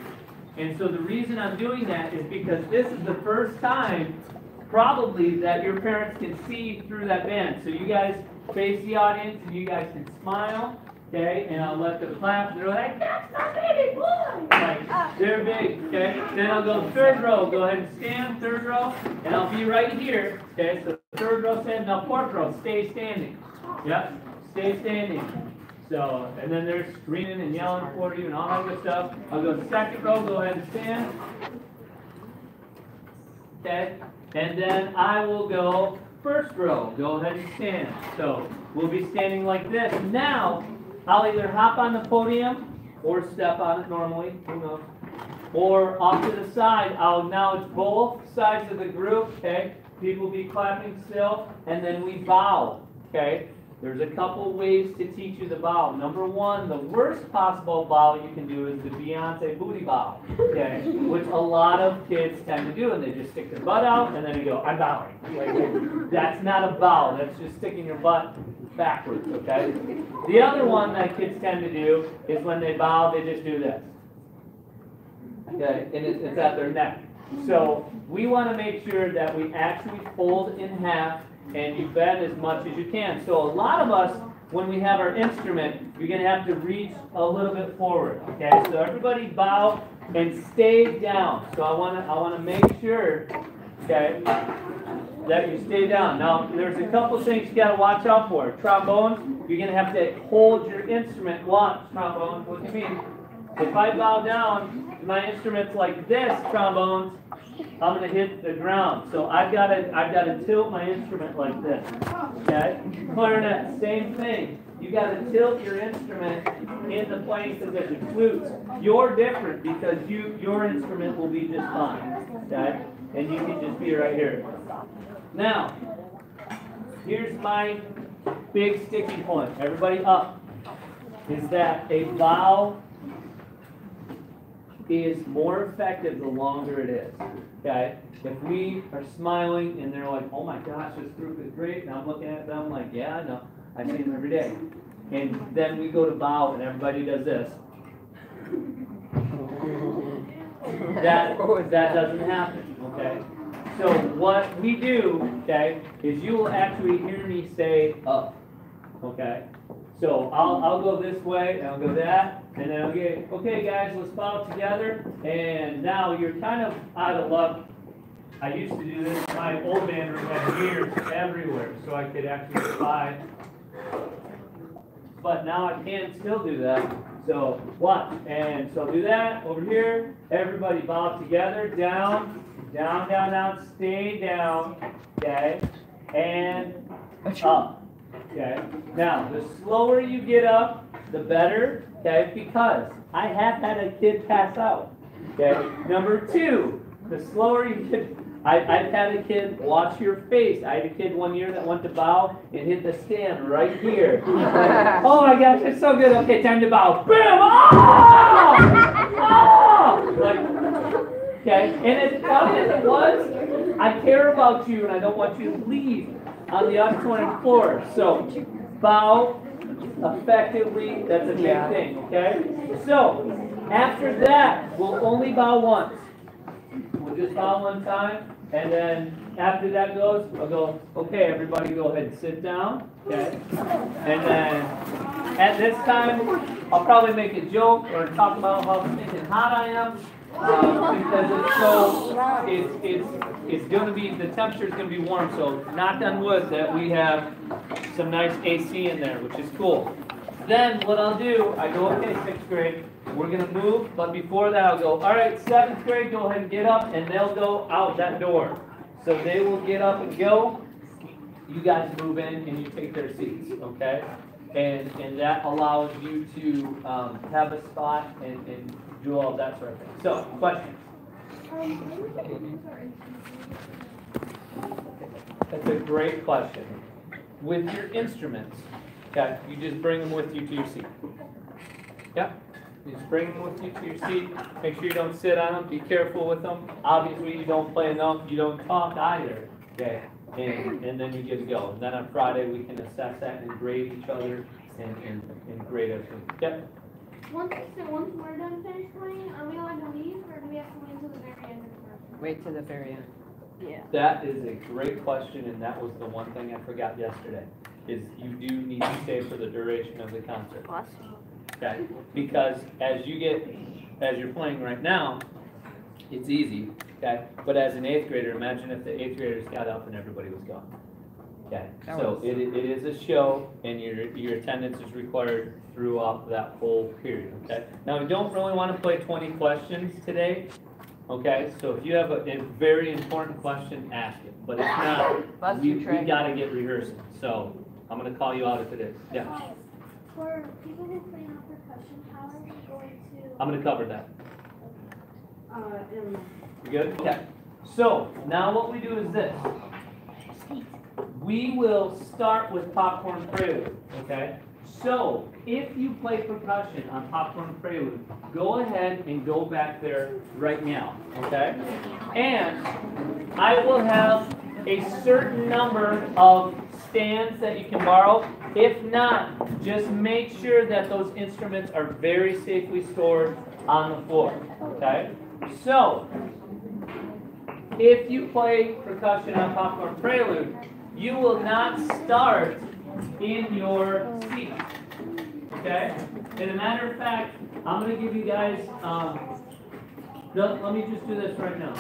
And so the reason I'm doing that is because this is the first time probably that your parents can see through that band. So you guys face the audience and you guys can smile, okay? And I'll let them clap. They're like, that's not big, boy! Like, they're big, okay? Then I'll go third row. Go ahead and stand, third row. And I'll be right here, okay? So third row stand. Now fourth row, stay standing. Yep, stay standing. So, and then they're screaming and yelling for you and all that good stuff. I'll go second row, go ahead and stand. Okay, and then I will go first row, go ahead and stand. So, we'll be standing like this. Now, I'll either hop on the podium or step on it normally, who knows. Or off to the side, I'll acknowledge both sides of the group, okay? People be clapping still, and then we bow, okay? There's a couple ways to teach you the bow. Number one, the worst possible bow you can do is the Beyonce booty bow, okay? Which a lot of kids tend to do, and they just stick their butt out, and then they go, I'm bowing. Like, that's not a bow. That's just sticking your butt backwards, okay? The other one that kids tend to do is when they bow, they just do this, okay? And it's at their neck. So we want to make sure that we actually fold in half and you bend as much as you can. So a lot of us, when we have our instrument, you're going to have to reach a little bit forward. Okay, so everybody bow and stay down. So I want to make sure, okay, that you stay down. Now there's a couple things you got to watch out for. Trombones, you're going to have to hold your instrument. Watch, trombone. What do you mean? If I bow down, my instrument's like this, trombones, I'm going to hit the ground. So I've got to tilt my instrument like this. Okay? Clarinet, same thing. You've got to tilt your instrument in the playing position. Flutes, you're different because your instrument will be just fine. Okay? And you can just be right here. Now, here's my big sticking point. Everybody up. Is that a bow is more effective the longer it is. Okay? If we are smiling and they're like, oh my gosh, this group is great, and I'm looking at them like, yeah, I know, I see them every day. And then we go to bow and everybody does this. That doesn't happen, okay? So what we do, okay, is you will actually hear me say up, okay? So I'll go this way, and I'll go that, and then I'll get, okay guys, let's bow together, and now you're kind of out of luck. I used to do this, my old band room had mirrors everywhere, so I could actually spy. But now I can still do that, so watch, and so do that, over here, everybody bow together, down, down, down, down, stay down, okay, and up. Okay. Now, the slower you get up, the better. Okay, because I have had a kid pass out. Okay. Number two, the slower you get. I've had a kid watch your face. I had a kid one year that went to bow and hit the stand right here. Like, oh my gosh, it's so good. Okay, time to bow. Boom! Oh! Oh! Like, okay. And as funny as it was, I care about you and I don't want you to leave on the auditorium floor. So, bow effectively, that's a big thing, okay? So, after that, we'll only bow once. We'll just bow one time, and then after that goes, I'll go, okay, everybody go ahead and sit down, okay? And then, at this time, I'll probably make a joke or talk about how stinking hot I am. Because it's so, it's going to be, the temperature is going to be warm, so knock on wood that we have some nice AC in there, which is cool. Then what I'll do, I go, okay, 6th grade, we're going to move, but before that I'll go, all right, 7th grade, go ahead and get up, and they'll go out that door. So they will get up and go, you guys move in and you take their seats, okay? And that allows you to have a spot and do all that sort of thing. So, questions? That's a great question. With your instruments, okay, you just bring them with you to your seat. Yep. You just bring them with you to your seat. Make sure you don't sit on them. Be careful with them. Obviously, you don't play enough. You don't talk either. Okay. And then you get to go. And then on Friday, we can assess that and grade each other and grade everything. Yep. Once we're done finished playing, are we allowed to leave, or do we have to wait until the very end of the party? Wait to the very end. Yeah. That is a great question, and that was the one thing I forgot yesterday, is you do need to stay for the duration of the concert. Okay? Because as you're playing right now, it's easy, okay? But as an 8th grader, imagine if the 8th graders got up and everybody was gone. Okay, so it is a show, and your attendance is required throughout that whole period, okay? Now, we don't really want to play 20 questions today, okay? So if you have a very important question, ask it. But if not, we got to get rehearsing. So I'm going to call you out if it is. Yeah. For people who play on percussion, how are we going to? I'm going to cover that. In You good? Okay. So now what we do is this. We will start with Popcorn Prelude, okay? So if you play percussion on Popcorn Prelude, go ahead and go back there right now, okay? And I will have a certain number of stands that you can borrow. If not, just make sure that those instruments are very safely stored on the floor, okay? So, if you play percussion on Popcorn Prelude, you will not start in your seat, okay? And a matter of fact, I'm going to give you guys, let me just do this right now.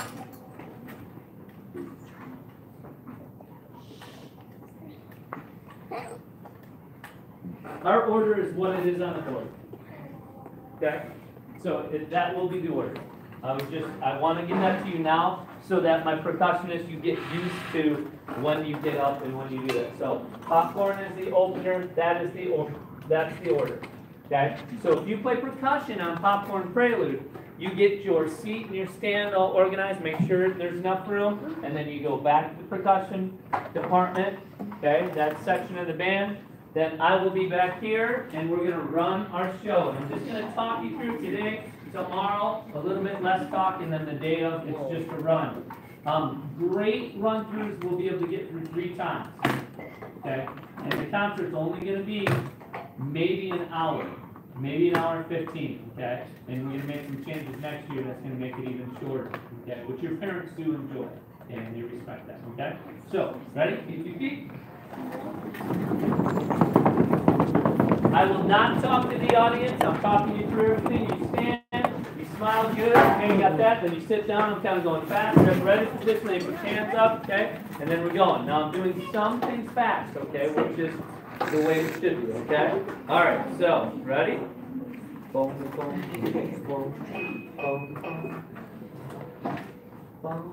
Our order is what it is on the board, okay? So that will be the order. I want to give that to you now so that my percussionists, you get used to when you get up and when you do that. So popcorn is the opener, that's the order. Okay? So if you play percussion on Popcorn Prelude, you get your seat and your stand all organized, make sure there's enough room, and then you go back to the percussion department, okay, that section of the band. Then I will be back here, and we're going to run our show. And I'm just going to talk you through today, tomorrow, a little bit less talk, and then the day of, it's just a run. Great run-throughs we'll be able to get through 3 times, okay? And the concert's only going to be maybe an hour and 15, okay? And we're going to make some changes next year that's going to make it even shorter, okay? Which your parents do enjoy, and they respect that, okay? So, ready? Keep your feet. I will not talk to the audience. I'm talking you through everything. You stand, you smile good, okay, you got that. Then you sit down. I'm kind of going fast. Get ready for this. Then you put hands up, okay? And then we're going. Now I'm doing some things fast, okay, which is the way it should be, okay? All right, so, ready? Boom, boom, boom, boom, boom, boom.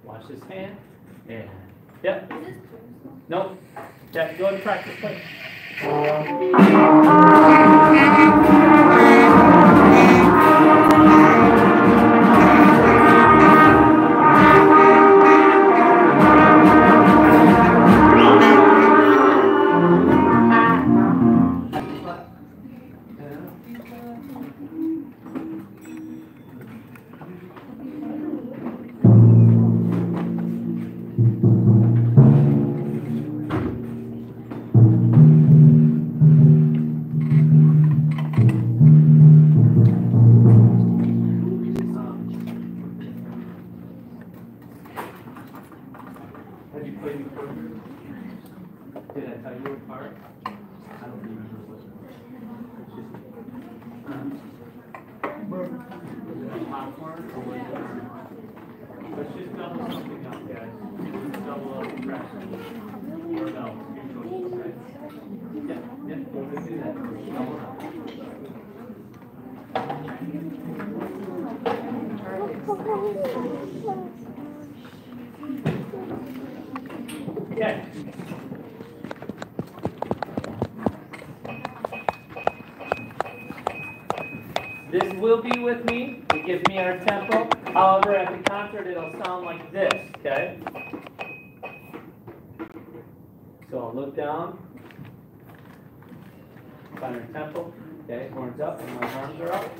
Watch this hand. And, yep. Nope. Yeah, go ahead and practice. Play. Have you played before? Did I tell you what part? I don't remember what it was. Was it popcorn or was it? Let's just double something up, guys. Just double up the pressure. Or no, your choice, right? Yep, we're going to do that. Double up. Okay. This will be with me. It gives me our tempo. However, at the concert, it'll sound like this, okay? So I'll look down, find our tempo, okay, horns up, and my arms are up.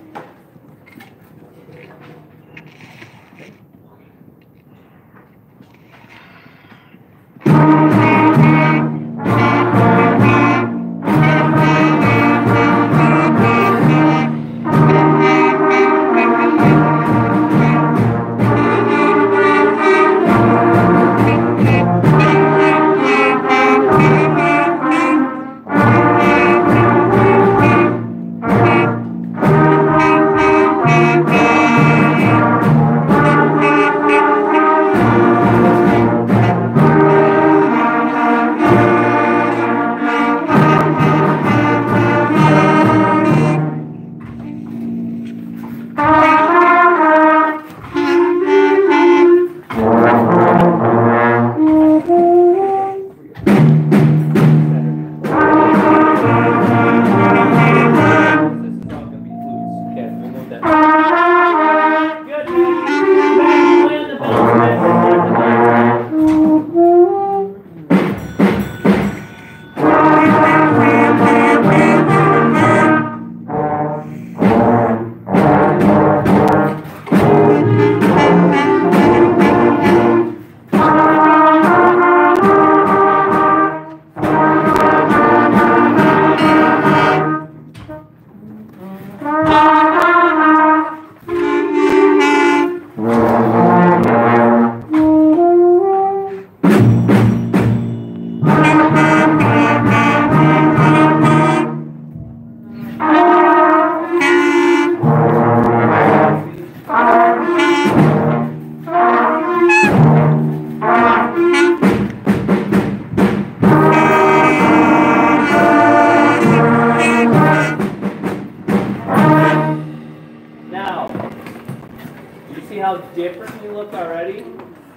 How different you look already?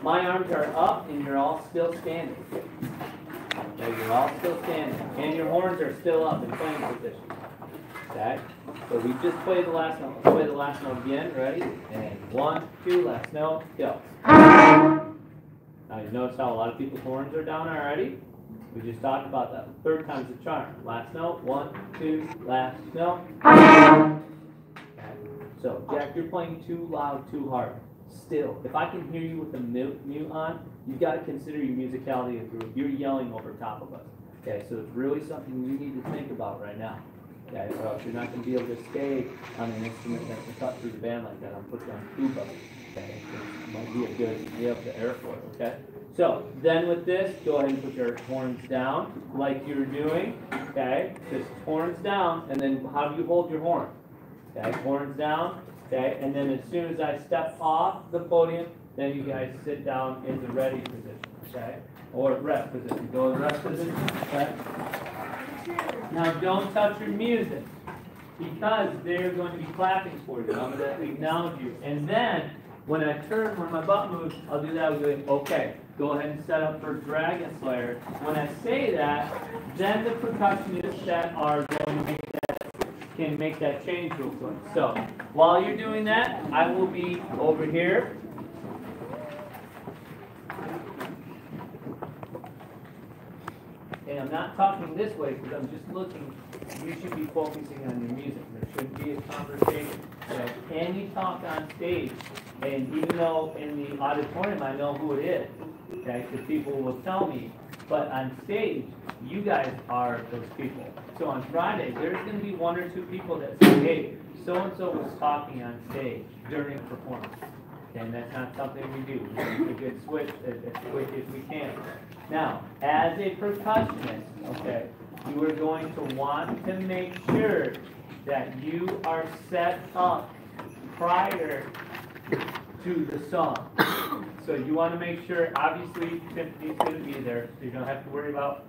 My arms are up and you're all still standing. Okay, you're all still standing. And your horns are still up in playing position. Okay? So we just played the last note. Let's play the last note again. Ready? And 1, 2, last note, go. Now you notice how a lot of people's horns are down already? We just talked about that. Third time's the charm. Last note, 1, 2, last note. So, Jack, you're playing too loud, too hard. Still, if I can hear you with the mute on, you've got to consider your musicality a group. You're yelling over top of us. Okay, so it's really something you need to think about right now. Okay, or else you're not going to be able to stay on an instrument that can cut through the band like that. I'll put you on tuba. Okay, it might be a good idea of the airfoil. Okay, so then with this, go ahead and put your horns down like you're doing. Okay, just horns down, and then how do you hold your horn? Okay, horns down, okay, and then as soon as I step off the podium, then you guys sit down in the ready position, okay, or rest position. Go in rest position, okay. Now don't touch your music, because they're going to be clapping for you. I'm going to acknowledge you. And then, when I turn, when my butt moves, I'll do that. I'll go, okay, go ahead and set up for Dragon Slayer. When I say that, then the percussionists that are going to make can make that change real quick. So while you're doing that, I will be over here. And I'm not talking this way because I'm just looking. You should be focusing on your music. There shouldn't be a conversation. So any talk on stage, and even though in the auditorium I know who it is, okay, because people will tell me, but on stage, you guys are those people. So on Friday, there's going to be 1 or 2 people that say, hey, so-and-so was talking on stage during a performance. And that's not something we do. We make a good switch as quick as we can. Now, as a percussionist, okay, you are going to want to make sure that you are set up prior to the song. So you want to make sure, obviously, Tiffany's going to be there, so you don't have to worry about,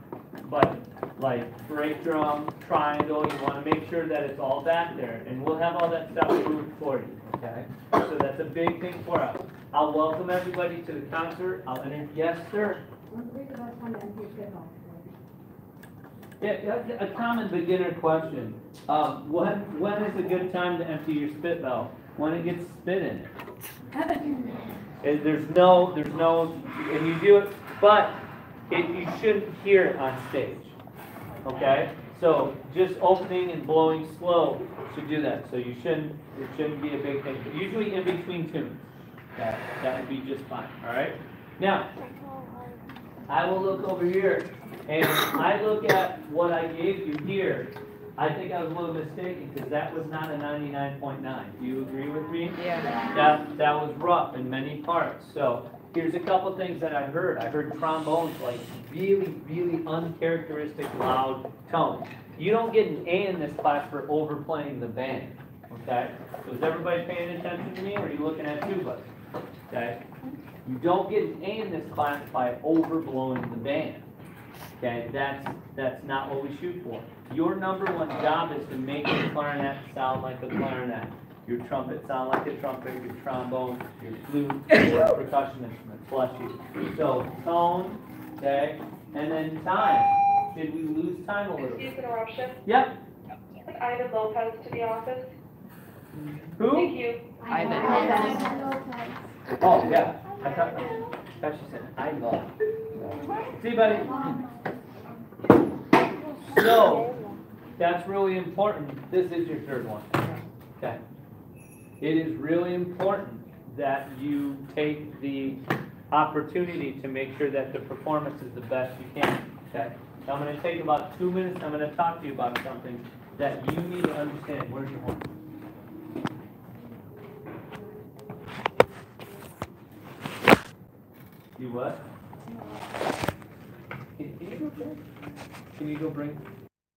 but like break drum, triangle, you want to make sure that it's all back there, and we'll have all that stuff moved for you, okay? So that's a big thing for us. I'll welcome everybody to the concert. I'll enter, yes, sir? Yeah, a common beginner question. When is a good time to empty your spit belt? when it gets spit in it. There's no, and you do it, but you shouldn't hear it on stage. Okay? So just opening and blowing slow should do that. So it shouldn't be a big thing. But usually in between tunes. That would be just fine. Alright? Now, I will look over here and I look at what I gave you here. I think I was a little mistaken because that was not a 99.9. Do you agree with me? Yeah. That was rough in many parts. So here's a couple things that I heard. I heard trombones like really, really uncharacteristic loud tones. You don't get an A in this class for overplaying the band. Okay? So is everybody paying attention to me or are you looking at tubas? Okay? You don't get an A in this class by overblowing the band. Okay? That's not what we shoot for. Your number one job is to make your clarinet sound like a clarinet. Your trumpet sound like a trumpet, your trombone, your flute, or percussion instrument, bless you. So tone, okay, and then time. Did we lose time a little bit? Excuse interruption. Yep. Ida Lopez to the office. Who? Thank you. Oh, yeah. I thought she said, I love. See, buddy? So, that's really important. This is your third one. Okay. It is really important that you take the opportunity to make sure that the performance is the best you can. Okay. So I'm going to take about 2 minutes. I'm going to talk to you about something that you need to understand. Where's your horn? You what? Can you go bring?